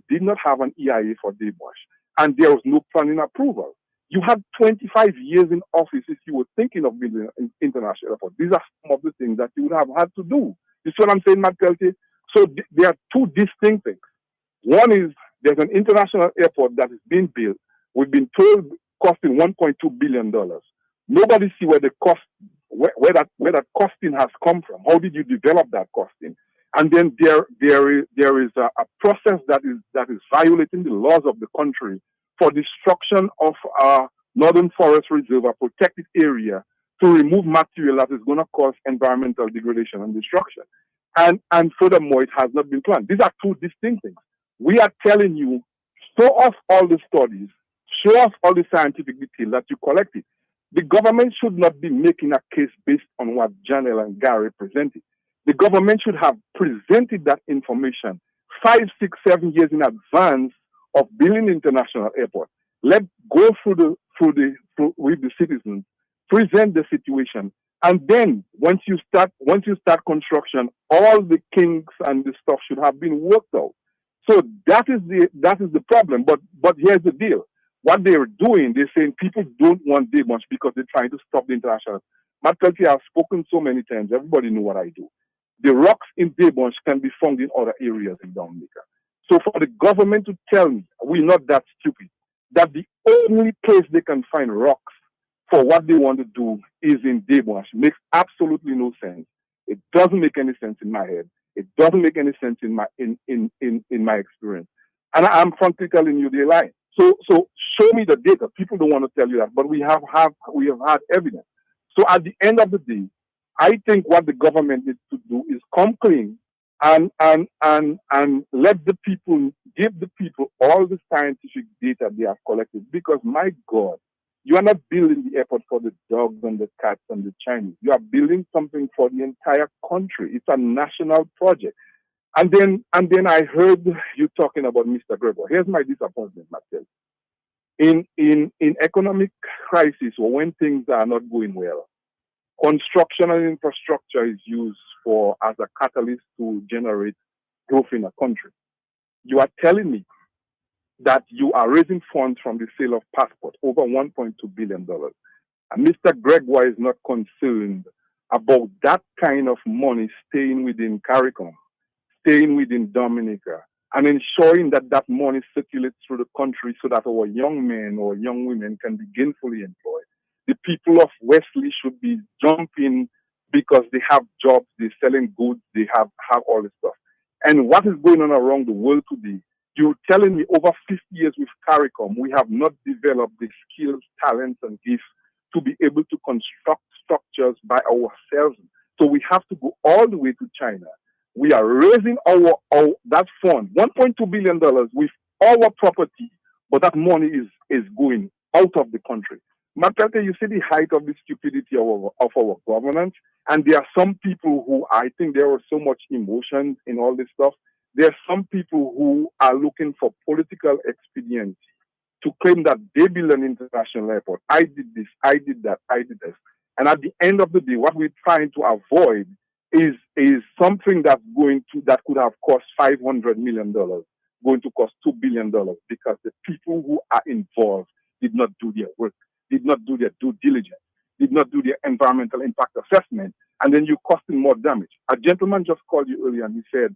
did not have an EIA for Debouche and there was no planning approval? You had 25 years in office if you were thinking of building an international airport. These are some of the things that you would have had to do. You see what I'm saying, Matt Peltier? So there are two distinct things. One is there's an international airport that is being built. We've been told costing $1.2 billion. Nobody see where the cost, where that costing has come from. How did you develop that costing? And then there is a process that is violating the laws of the country for destruction of our Northern Forest Reserve, a protected area, to remove material that is going to cause environmental degradation and destruction. And furthermore, it has not been planned. These are two distinct things. We are telling you, show us all the studies, show us all the scientific detail that you collected. The government should not be making a case based on what Janelle and Gary presented. The government should have presented that information 5, 6, 7 years in advance of building international airport. Let's go through with the citizens, present the situation, and then once you start construction, all the kinks and the stuff should have been worked out. So that is the problem. But here's the deal. What they're doing, they're saying people don't want Debouche because they're trying to stop the international. Matt Peltier, I've spoken so many times. Everybody knows what I do. The rocks in Debouche can be found in other areas in Dominica. So for the government to tell me, we're not that stupid, that the only place they can find rocks for what they want to do is in Debouche makes absolutely no sense. It doesn't make any sense in my head. It doesn't make any sense in my experience. And I'm frankly telling you they're lying. So show me the data. People don't want to tell you that, but we have had evidence. So at the end of the day, I think what the government needs to do is come clean and let the people, give the people all the scientific data they have collected. Because my God, you are not building the airport for the dogs and the cats and the Chinese. You are building something for the entire country. It's a national project. And then I heard you talking about Mr. Grebo. Here's my disappointment, Mattel. in economic crisis or when things are not going well, construction and infrastructure is used as a catalyst to generate growth in a country. You are telling me that you are raising funds from the sale of passports, over $1.2 billion. And Mr. Gregoire is not concerned about that kind of money staying within CARICOM, staying within Dominica, and ensuring that that money circulates through the country so that our young men or young women can be gainfully employed. The people of Wesley should be jumping because they have jobs, they're selling goods, they have all this stuff. And what is going on around the world today? You're telling me over 50 years with CARICOM, we have not developed the skills, talents, and gifts to be able to construct structures by ourselves. So we have to go all the way to China. We are raising that fund, $1.2 billion with our property, but that money is going out of the country. Matete, you see the height of the stupidity of our government, and there are some people who, I think there was so much emotion in all this stuff. There are some people who are looking for political expediency to claim that they build an international airport. I did this, I did that, I did this. And at the end of the day, what we're trying to avoid is something that could have cost $500 million, going to cost $2 billion, because the people who are involved did not do their work, did not do their due diligence, did not do their environmental impact assessment, and then you're costing more damage. A gentleman just called you earlier and he said,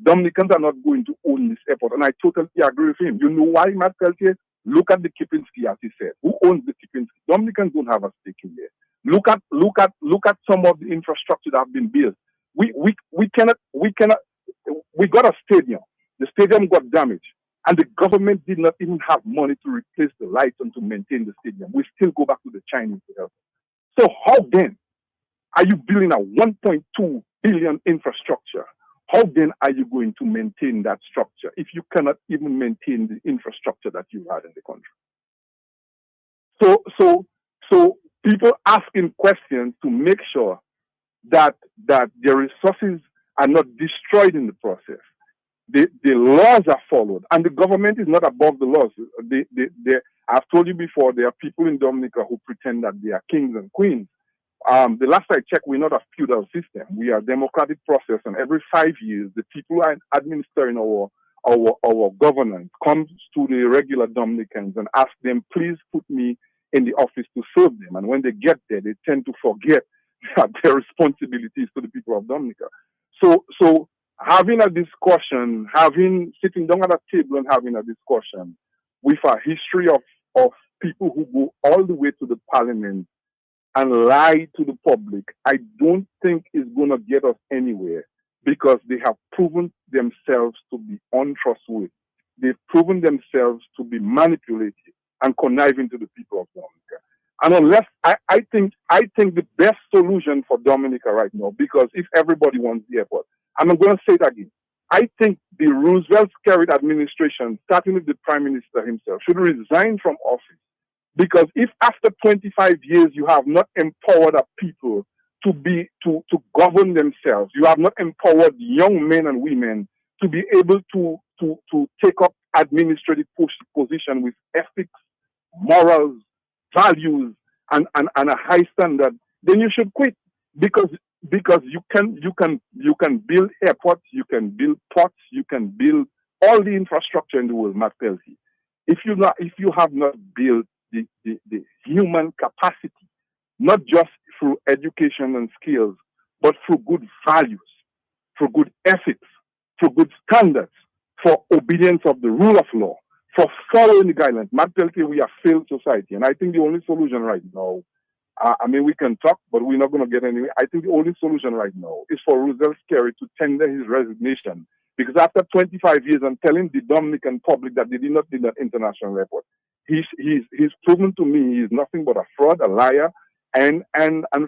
Dominicans are not going to own this airport, and I totally agree with him. You know why, Matt Peltier? Look at the Kipinski, as he said. Who owns the Kipinski? Dominicans don't have a stake in there. Look at some of the infrastructure that have been built. We got a stadium. The stadium got damaged, and the government did not even have money to replace the lights and to maintain the stadium. We still go back to the Chinese to help. So how then are you building a 1.2 billion infrastructure? How then are you going to maintain that structure if you cannot even maintain the infrastructure that you had in the country? So people asking questions to make sure that their resources are not destroyed in the process. The laws are followed, and the government is not above the laws. I've told you before, there are people in Dominica who pretend that they are kings and queens. The last I checked, we're not a feudal system. We are a democratic process, and every 5 years, the people administering our governance comes to the regular Dominicans and ask them, please put me in the office to serve them. And when they get there, they tend to forget their responsibilities to the people of Dominica. So having a discussion, sitting down at a table and having a discussion with a history of people who go all the way to the parliament and lie to the public, I don't think is going to get us anywhere, because they have proven themselves to be untrustworthy. They've proven themselves to be manipulative and conniving to the people of Dominica. And unless I think the best solution for Dominica right now, because if everybody wants the airport, and I'm going to say it again, I think the Roosevelt-Skerrit administration, starting with the Prime Minister himself, should resign from office. Because if after 25 years you have not empowered a people to govern themselves, you have not empowered young men and women to be able to take up administrative position with ethics, morals, values, and a high standard, then you should quit. Because you can build airports, you can build ports, you can build all the infrastructure in the world, Matt Peltier. If you have not built the human capacity, not just through education and skills, but through good values, for good ethics, for good standards, for obedience of the rule of law, for following the guidelines. Matt Peltier, we are a failed society. And I think the only solution right now, we can talk, but we're not going to get anywhere. I think the only solution right now is for Roosevelt-Skerrit to tender his resignation. Because after 25 years and telling the Dominican public that they did not build an international airport, he's proven to me he is nothing but a fraud, a liar, and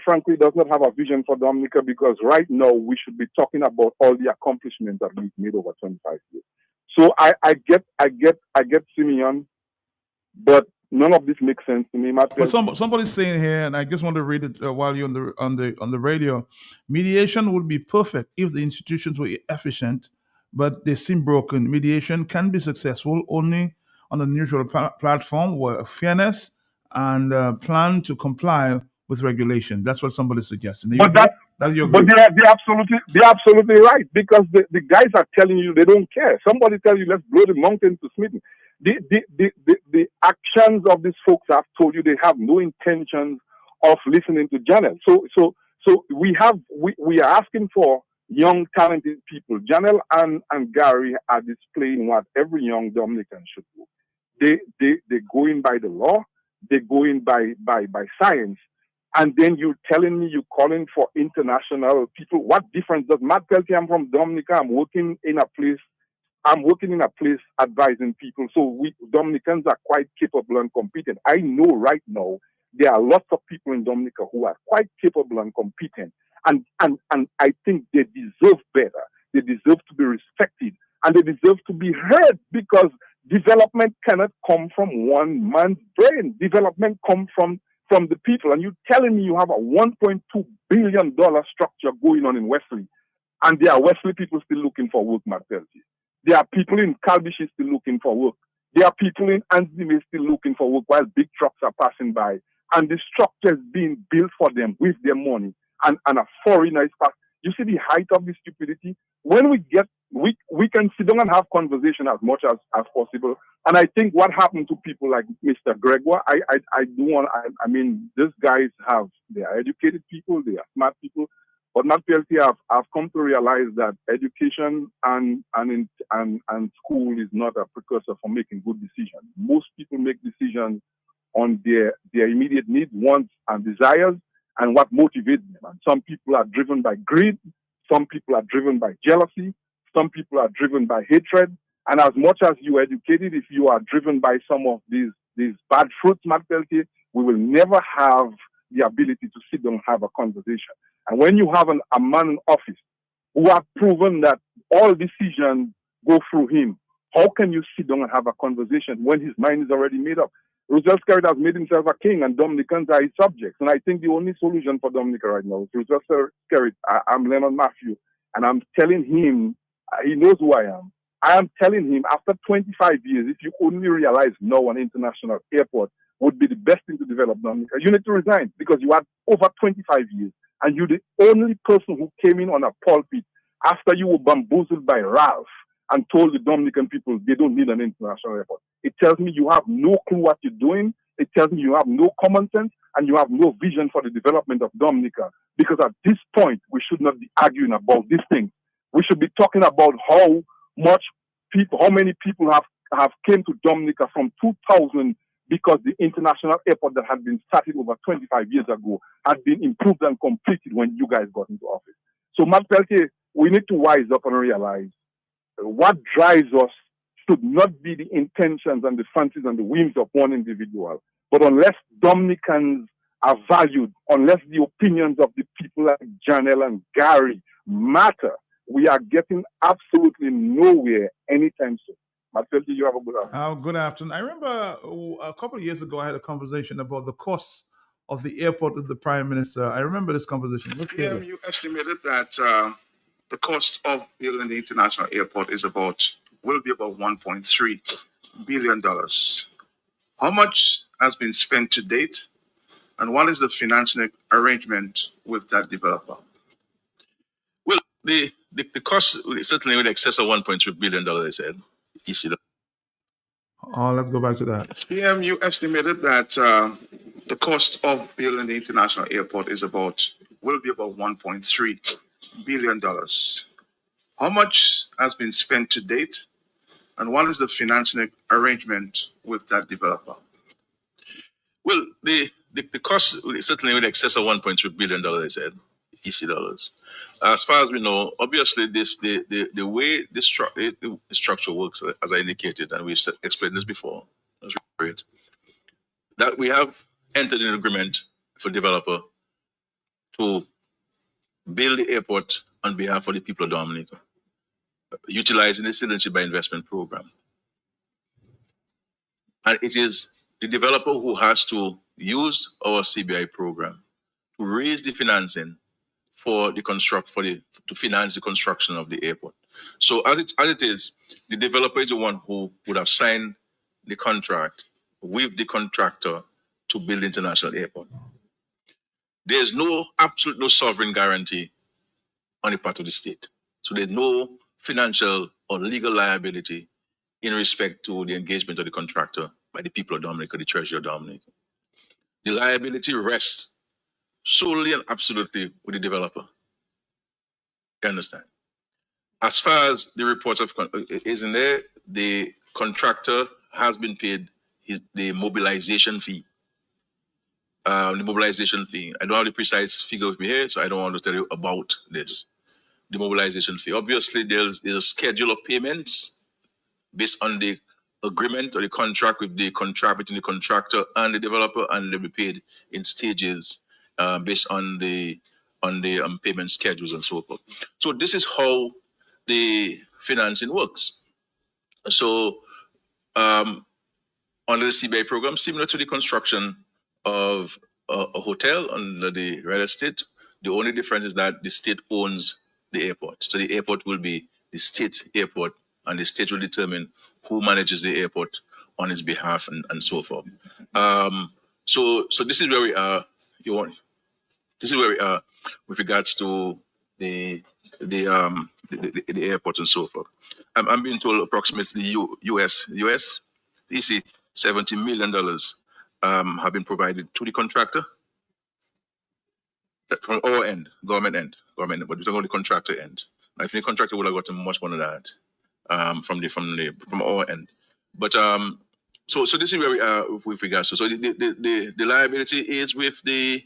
frankly does not have a vision for Dominica, because right now we should be talking about all the accomplishments that we've made over 25 years. So I get Simeon, but none of this makes sense to me. But somebody's saying here, and I just want to read it while you're on the radio. Mediation would be perfect if the institutions were efficient, but they seem broken. Mediation can be successful only on the neutral platform were fairness and plan to comply with regulation. That's what somebody suggested. But they're absolutely right, because the guys are telling you they don't care. Somebody tell you let's blow the mountain to Smitten. The actions of these folks have told you they have no intentions of listening to Janelle. So we are asking for young talented people. Janelle and Gary are displaying what every young Dominican should do. They go in by the law, they go in by science. And then you're telling me you're calling for international people. What difference does Matt Peltier? I'm from Dominica. I'm working in a place advising people. So we Dominicans are quite capable and competent. I know right now there are lots of people in Dominica who are quite capable and competent. And I think they deserve better. They deserve to be respected. And they deserve to be heard, because development cannot come from one man's brain. Development comes from the people. And you're telling me you have a $1.2 billion structure going on in Wesley, and there are Wesley people still looking for work, Matt Peltier. There are people in Calbishi still looking for work. There are people in Anzime still looking for work while big trucks are passing by. And the structure is being built for them with their money, and a foreigner is passing. You see the height of the stupidity? When we can sit down and have conversation as much as possible. And I think what happened to people like Mr. Gregoire, I mean, these guys they are educated people, they are smart people. But Matt Peltier, I've come to realize that education and school is not a precursor for making good decisions. Most people make decisions on their immediate needs, wants, and desires, and what motivates them. And some people are driven by greed, some people are driven by jealousy, some people are driven by hatred. And as much as you are educated, if you are driven by some of these bad fruits, Matt Peltier, we will never have the ability to sit down and have a conversation. And when you have a man in office who have proven that all decisions go through him, how can you sit down and have a conversation when his mind is already made up? Roosevelt Skerrit has made himself a king, and Dominicans are his subjects. And I think the only solution for Dominica right now is Roosevelt Skerrit. I'm Leonard Matthew, and I'm telling him, he knows who I am. I am telling him, after 25 years, if you only realize now an international airport would be the best thing to develop Dominica, you need to resign, because you had over 25 years, and you're the only person who came in on a pulpit after you were bamboozled by Ralph and told the Dominican people they don't need an international airport. It tells me you have no clue what you're doing. It tells me you have no common sense, and you have no vision for the development of Dominica. Because at this point, we should not be arguing about these things. We should be talking about how many people have came to Dominica from 2000, because the international airport that had been started over 25 years ago had been improved and completed when you guys got into office. So, Matt Peltier, we need to wise up and realize what drives us should not be the intentions and the fancies and the whims of one individual. But unless Dominicans are valued, unless the opinions of the people like Janelle and Gary matter, we are getting absolutely nowhere anytime soon. Matt Peltier, you have a good afternoon. Good afternoon. I remember a couple of years ago, I had a conversation about the costs of the airport with the Prime Minister. I remember this conversation. You estimated that the cost of building the international airport will be about $1.3 billion. How much has been spent to date, and what is the financial arrangement with that developer? Well, the cost certainly in excess of $1.3 billion, they said. You see that? Let's go back to that. You estimated that the cost of building the international airport will be about $1.3 billion. How much has been spent to date, and what is the financial arrangement with that developer? Well, the cost certainly in excess of $1.3 billion, they said. EC dollars. As far as we know, obviously the way the structure works, as I indicated, and we've explained this before, that's great, that we have entered an agreement for developer to build the airport on behalf of the people of Dominica, utilizing the Citizenship by Investment program. And it is the developer who has to use our CBI program to raise the financing to finance the construction of the airport. So as it is, the developer is the one who would have signed the contract with the contractor to build the international airport. There's no absolute no sovereign guarantee on the part of the state. So there's no financial or legal liability in respect to the engagement of the contractor by the people of Dominica, the Treasury of Dominica. The liability rests solely and absolutely with the developer. You understand? As far as the reports of is in there, the contractor has been paid the mobilization fee. The mobilization fee. I don't have the precise figure with me here, so I don't want to tell you about this. The mobilization fee. Obviously, there's a schedule of payments based on the agreement or the contract with the contract between the contractor and the developer, and they'll be paid in stages based on the payment schedules and so forth. So this is how the financing works. So under the CBI program, similar to the construction of a hotel under the real estate, the only difference is that the state owns the airport. So the airport will be the state airport, and the state will determine who manages the airport on its behalf and so forth. So this is where we are. This is where we are with regards to the airport and so forth. I'm being told approximately US EC $70 million have been provided to the contractor from our end, government end, but we're talking about the contractor end. I think the contractor would have gotten much more than that from our end. But so this is where we are with regards to. So the liability is with the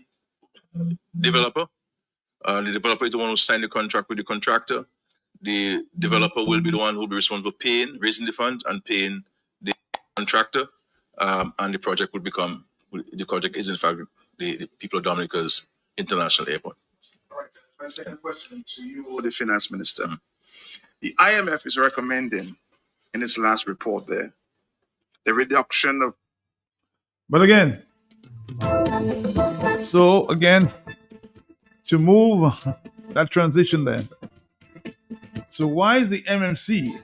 developer. The developer is the one who signed the contract with the contractor. The developer will be the one who will be responsible for paying, raising the funds, and paying the contractor. And the project is in fact the people of Dominica's international airport. All right. My second question to you, the finance minister. The IMF is recommending in its last report there the reduction of. But again, so again, to move that transition there. So why is the MMCE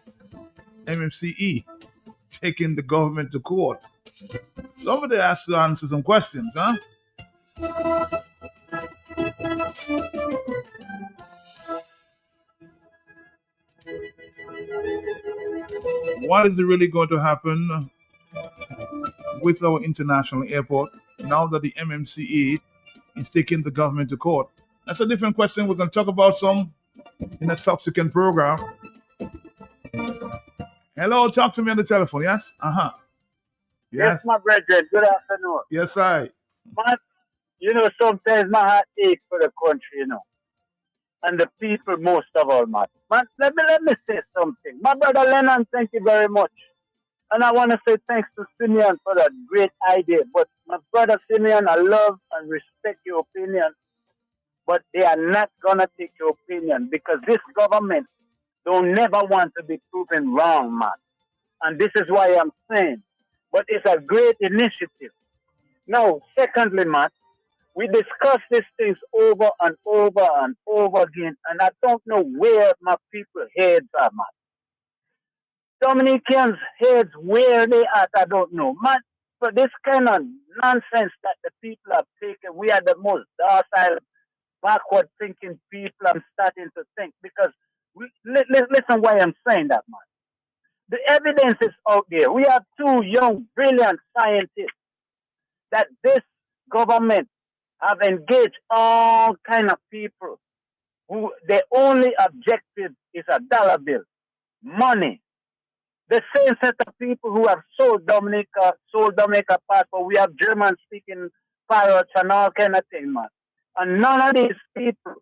taking the government to court? Somebody has to answer some questions, huh? What is really going to happen with our international airport now that the MMCE is taking the government to court? That's a different question. We're going to talk about some in a subsequent program. Hello, talk to me on the telephone, yes? Yes, my brethren. Good afternoon. Yes, I. Man, sometimes my heart aches for the country, and the people most of all, man. Man, let me say something. My brother Lennon, thank you very much. And I want to say thanks to Simeon for that great idea. But my brother Simeon, I love and respect your opinion, but they are not going to take your opinion because this government don't never want to be proven wrong, man. And this is why I'm saying, but it's a great initiative. Now, secondly, man, we discuss these things over and over and over again, and I don't know where my people's heads are, man. Dominicans' heads, where they at, I don't know. Man, for this kind of nonsense that the people have taken, we are the most docile, backward-thinking people, I'm starting to think, because listen why I'm saying that, man. The evidence is out there. We have two young, brilliant scientists that this government have engaged all kind of people who their only objective is a dollar bill, money. The same set of people who have sold Dominica passport. We have German-speaking pirates and all kind of things, man. And none of these people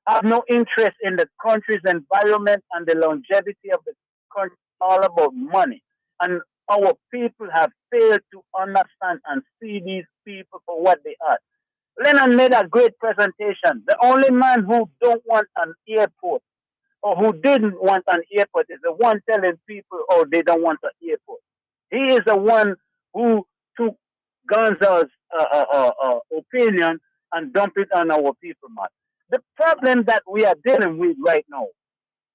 have no interest in the country's environment and the longevity of the country. All about money. And our people have failed to understand and see these people for what they are. Lennon made a great presentation. The only man who don't want an airport or who didn't want an airport is the one telling people, oh, they don't want an airport. He is the one who took Gonzal's opinion and dumped it on our people, man. The problem that we are dealing with right now,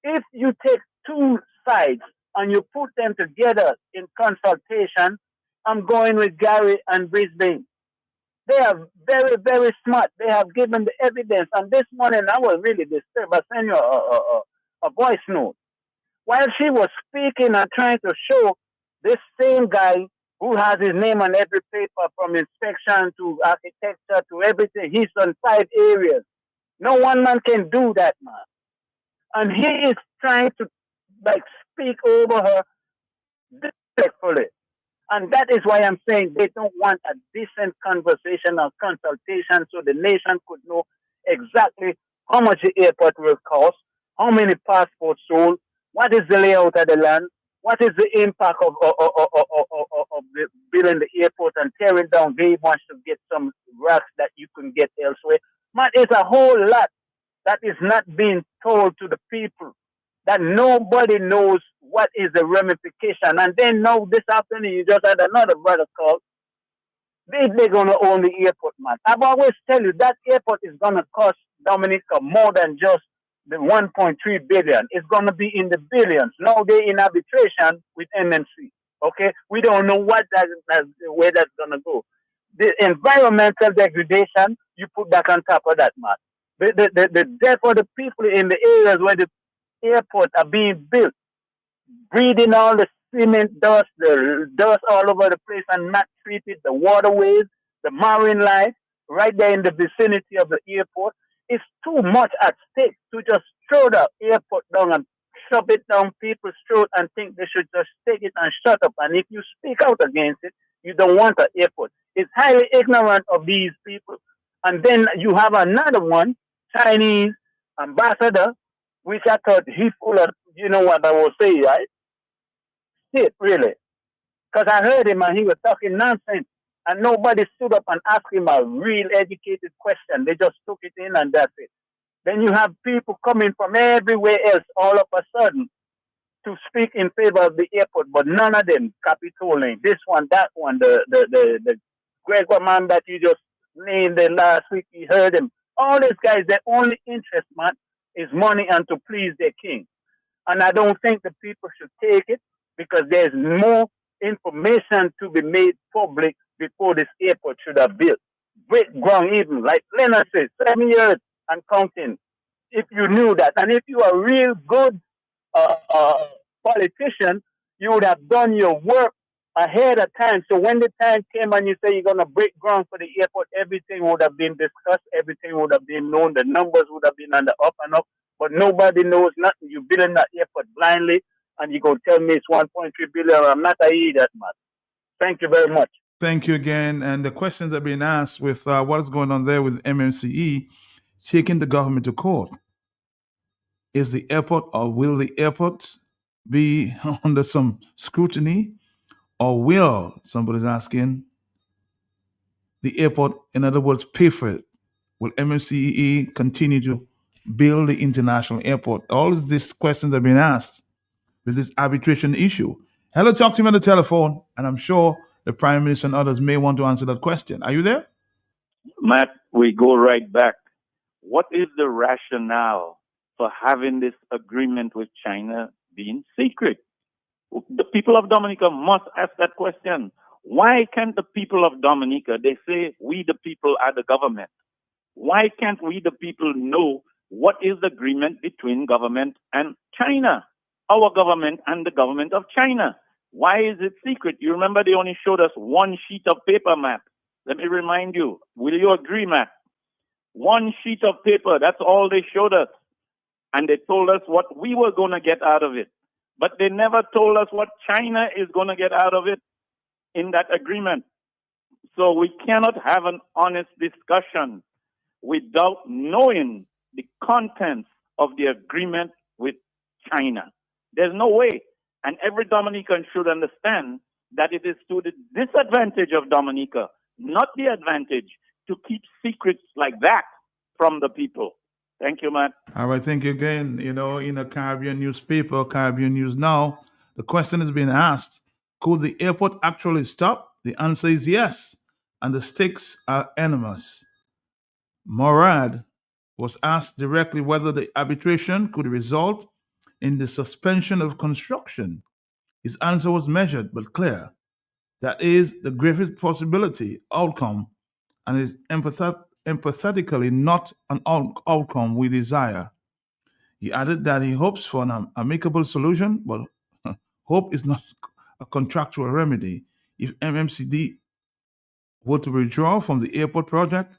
if you take two sides and you put them together in consultation, I'm going with Gary and Brisbane. They are very, very smart. They have given the evidence. And this morning, I was really disturbed. I sent you a voice note. While she was speaking and trying to show this same guy who has his name on every paper from inspection to architecture to everything, he's on 5 areas. No one man can do that, man. And he is trying to like speak over her disrespectfully. And that is why I'm saying they don't want a decent conversation or consultation so the nation could know exactly how much the airport will cost, how many passports sold, what is the layout of the land, what is the impact of the building the airport and tearing down very much to get some racks that you can get elsewhere. Man, it's a whole lot that is not being told to the people, that nobody knows what is the ramification. And then now this afternoon, you just had another brother call. They're going to own the airport, man. I've always tell you that airport is going to cost Dominica more than just the 1.3 billion. It's going to be in the billions. Now they're in arbitration with MNC. Okay, we don't know where that's going to go. The environmental degradation, you put that on top of that, man. The death of the people in the areas where the airports are being built, breathing all the cement dust, the dust all over the place and not treated, the waterways, the marine life, right there in the vicinity of the airport. It's too much at stake to just throw the airport down and shove it down people's throat and think they should just take it and shut up. And if you speak out against it, you don't want an airport. It's highly ignorant of these people. And then you have another one, Chinese ambassador, which I thought he full of, you know what I will say, right? Shit, really. Because I heard him and he was talking nonsense. And nobody stood up and asked him a real educated question. They just took it in and that's it. Then you have people coming from everywhere else all of a sudden to speak in favor of the airport, but none of them capitolating. This one, that one, the Gregor man that you just named the last week, you heard him. All these guys, their only interest, man, is money and to please their king. And I don't think the people should take it because there's more information to be made public before this airport should have built. Break ground even, like Leonard said, 7 years and counting. If you knew that, and if you are a real good politician, you would have done your work ahead of time. So when the time came and you say you're going to break ground for the airport, everything would have been discussed, everything would have been known, the numbers would have been on the up and up, but nobody knows nothing. You're building that airport blindly, and you're going to tell me it's 1.3 billion. I'm not a idiot, man. Thank you very much. Thank you again. And the questions are being asked with what is going on there with MMCE taking the government to court. Is the airport or will the airport be under some scrutiny? Or will, somebody's asking, the airport, in other words, pay for it? Will MMCE continue to build the international airport? All of these questions are being asked with this arbitration issue. Hello, talk to me on the telephone, and I'm sure the Prime Minister and others may want to answer that question. Are you there? Matt, we go right back. What is the rationale for having this agreement with China being secret? The people of Dominica must ask that question. Why can't the people of Dominica, they say we the people are the government. Why can't we the people know what is the agreement between government and China? Our government and the government of China. Why is it secret? You remember they only showed us one sheet of paper, Matt. Let me remind you. Will you agree, Matt? One sheet of paper, that's all they showed us. And they told us what we were going to get out of it. But they never told us what China is going to get out of it in that agreement. So we cannot have an honest discussion without knowing the contents of the agreement with China. There's no way. And every Dominican should understand that it is to the disadvantage of Dominica, not the advantage, to keep secrets like that from the people. Thank you, Matt. All right, thank you again. You know, in a Caribbean newspaper, Caribbean News Now, the question is being asked, could the airport actually stop? The answer is yes, and the stakes are enormous. Morad was asked directly whether the arbitration could result in the suspension of construction His answer was measured but clear. That is the gravest possibility outcome, and is empathetically not an outcome we desire. He added that he hopes for an amicable solution, but hope is not a contractual remedy. If MMCD were to withdraw from the airport project,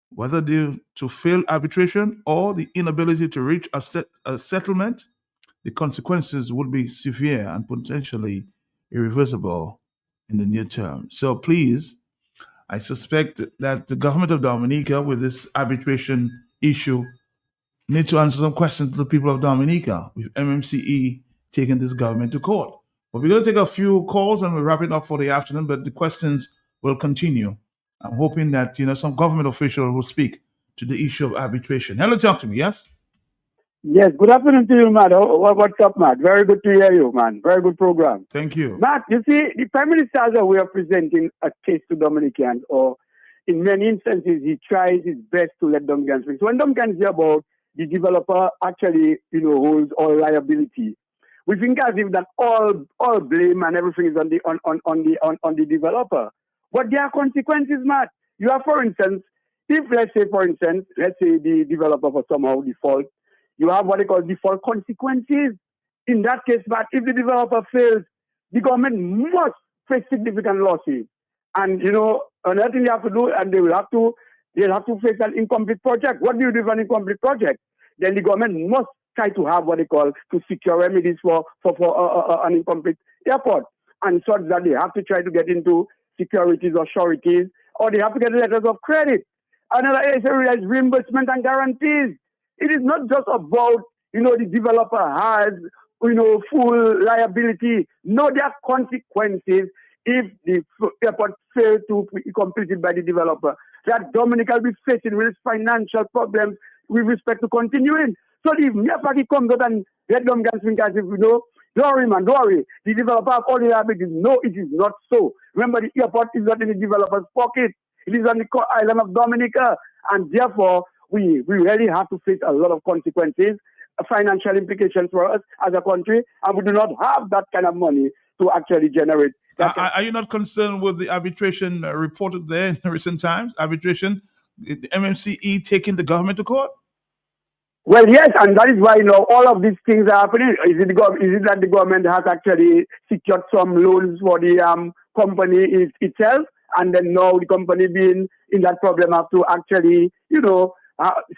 whether due to failed arbitration or the inability to reach a settlement, the consequences would be severe and potentially irreversible in the near term. So please, I suspect that the government of Dominica, with this arbitration issue, need to answer some questions to the people of Dominica, with MMCE taking this government to court. But we're going to take a few calls and we'll wrap it up for the afternoon, but the questions will continue. I'm hoping that some government official will speak to the issue of arbitration. Hello, talk to me, yes? Yes, good afternoon to you, Matt. What's up, Matt? Very good to hear you, man. Very good program. Thank you. Matt, you see, the Prime Minister has a way of presenting a case to Dominicans, or in many instances, he tries his best to let Dominicans speak. So when Dominicans hear about the developer actually, holds all liability, we think as if that all blame and everything is on the developer. But there are consequences, Matt. You have, for instance, let's say the developer for somehow default, you have what they call default consequences. In that case, Matt, if the developer fails, the government must face significant losses. And another thing they have to do, and they'll have to face an incomplete project. What do you do with an incomplete project? Then the government must try to have what they call to secure remedies for an incomplete airport, and such that they have to try to get into securities or sureties, or they have to get letters of credit. Another area is reimbursement and guarantees. It is not just about, the developer has, full liability. No, there are consequences if the airport fails to be completed by the developer. That Dominica will be facing with financial problems with respect to continuing. So the mere fact he comes out and let Dominicans think as if, don't worry, man, don't worry. The developer have all the liabilities. No, it is not so. Remember, the airport is not in the developer's pocket. It is on the island of Dominica. And therefore, we really have to face a lot of consequences, financial implications for us as a country, and we do not have that kind of money to actually generate. Are you not concerned with the arbitration reported there in recent times? Arbitration, the MMCE taking the government to court? Well, yes, and that is why all of these things are happening. Is it that the government has actually secured some loans for the company itself, and then now the company being in that problem have to actually,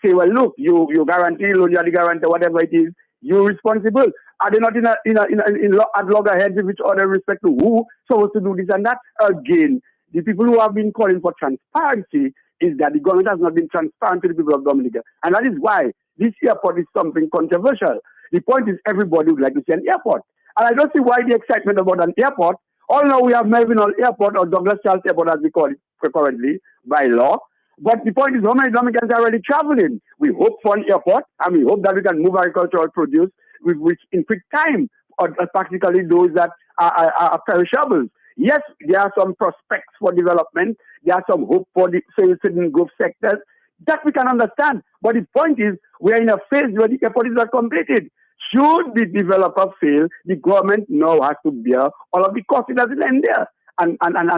say, well, look, you guarantee, loan, you are the guarantor, whatever it is, you're responsible. Are they not at loggerheads with each other with respect to who supposed to do this and that? Again, the people who have been calling for transparency is that the government has not been transparent to the people of Dominica. And that is why this airport is something controversial. The point is everybody would like to see an airport. And I don't see why the excitement about an airport. All now we have Melville Airport, or Douglas Charles Airport as we call it currently by law. But the point is how many Dominicans are already traveling. We hope for an airport, and we hope that we can move agricultural produce with which in quick time, or practically those that are perishables. Yes, there are some prospects for development. There are some hope for the certain growth sectors. That we can understand. But the point is, we are in a phase where the airport is not completed. Should the developer fail, the government now has to bear all of the costs. It doesn't end there. And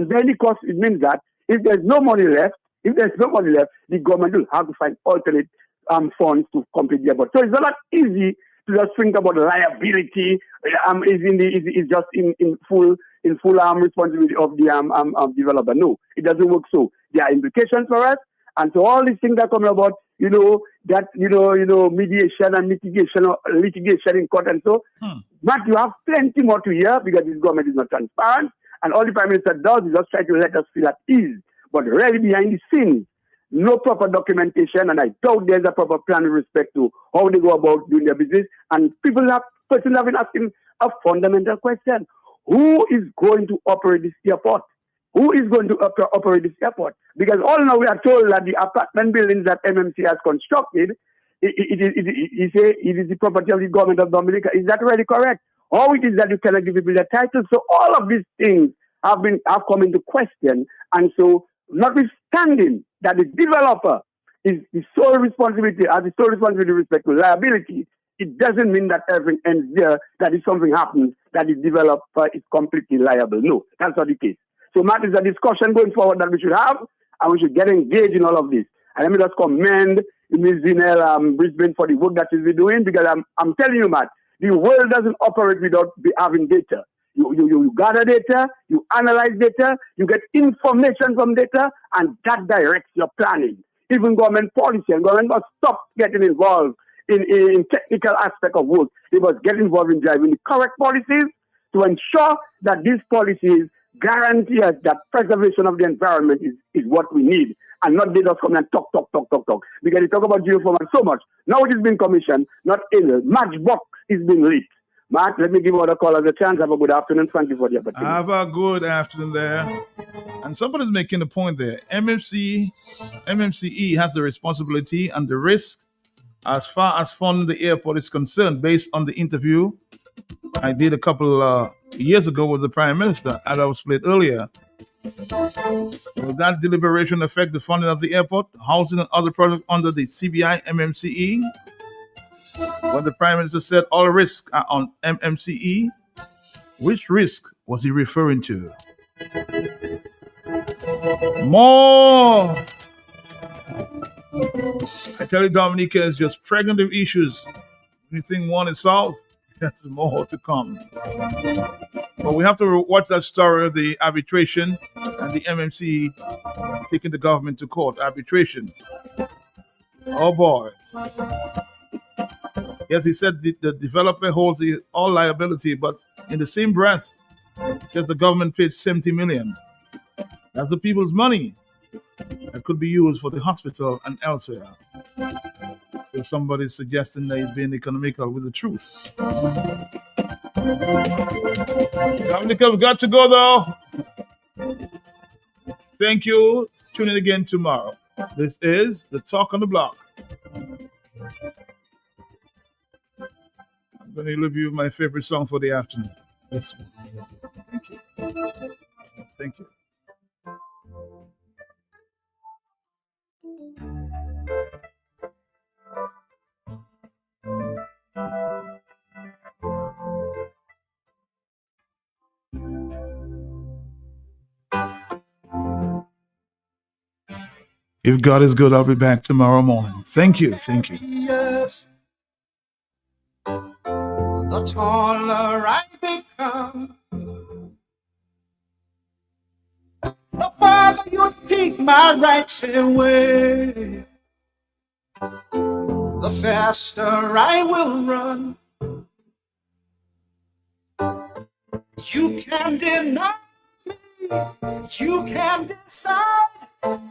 bearing the cost, it means that if there's no money left, the government will have to find alternate funds to complete the airport. So it's not that easy to just think about liability. Is just in full responsibility of the developer. No, it doesn't work so. There are implications for us, and so all these things that come about, mediation and mitigation or litigation in court and so. But you have plenty more to hear because this government is not transparent, and all the Prime Minister does is just try to let us feel at ease. But really behind the scenes, no proper documentation, and I doubt there's a proper plan with respect to how they go about doing their business. And persons have been asking a fundamental question: who is going to operate this airport? Who is going to operate this airport? Because all now we are told that the apartment buildings that MMC has constructed, it is the property of the government of Dominica. Is that really correct? Or it is that you cannot give people their title? So all of these things have come into question, and so notwithstanding that the developer is the sole responsibility, has the sole responsibility with respect to liability, it doesn't mean that everything ends there, that if something happens, that the developer is completely liable. No, that's not the case. So, Matt, is a discussion going forward that we should have, and we should get engaged in all of this. And let me just commend Ms. Zinel Brisbane for the work that she's been doing, because I'm telling you, Matt, the world doesn't operate without having data. You gather data, you analyze data, you get information from data, and that directs your planning. Even government policy, and government must stop getting involved in technical aspect of work. They must get involved in driving the correct policies to ensure that these policies guarantee us that preservation of the environment is what we need, and not they just come and talk. Because they talk about geothermal so much. Now it is being commissioned, not in a matchbox is being lit. Mark, let me give other callers a chance. Have a good afternoon. Thank you for the opportunity. Have a good afternoon there. And somebody's making a point there. MMCE has the responsibility and the risk as far as funding the airport is concerned, based on the interview I did a couple years ago with the Prime Minister, as I was played earlier. Will that deliberation affect the funding of the airport, housing and other projects under the CBI MMCE? When the Prime Minister said all risks are on MMCE, which risk was he referring to? More! I tell you, Dominica is just pregnant with issues. You think one is solved? There's more to come. But we have to watch that story of the arbitration and the MMC taking the government to court. Arbitration. Oh boy. Yes, he said the developer holds all liability, but in the same breath, says the government paid 70 million. That's the people's money that could be used for the hospital and elsewhere. So somebody's suggesting that he's being economical with the truth. Dominica, we got to go though. Thank you. Tune in again tomorrow. This is The Talk on the Block. I'm going to leave you my favorite song for the afternoon. This one. Thank you. Thank you. If God is good, I'll be back tomorrow morning. Thank you. Thank you. Yes. The taller I become, the farther you take my rights away, the faster I will run. You can deny me, you can decide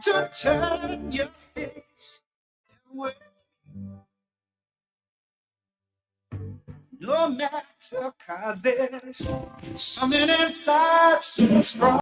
to turn your face away. No matter, 'cause there's something inside so strong.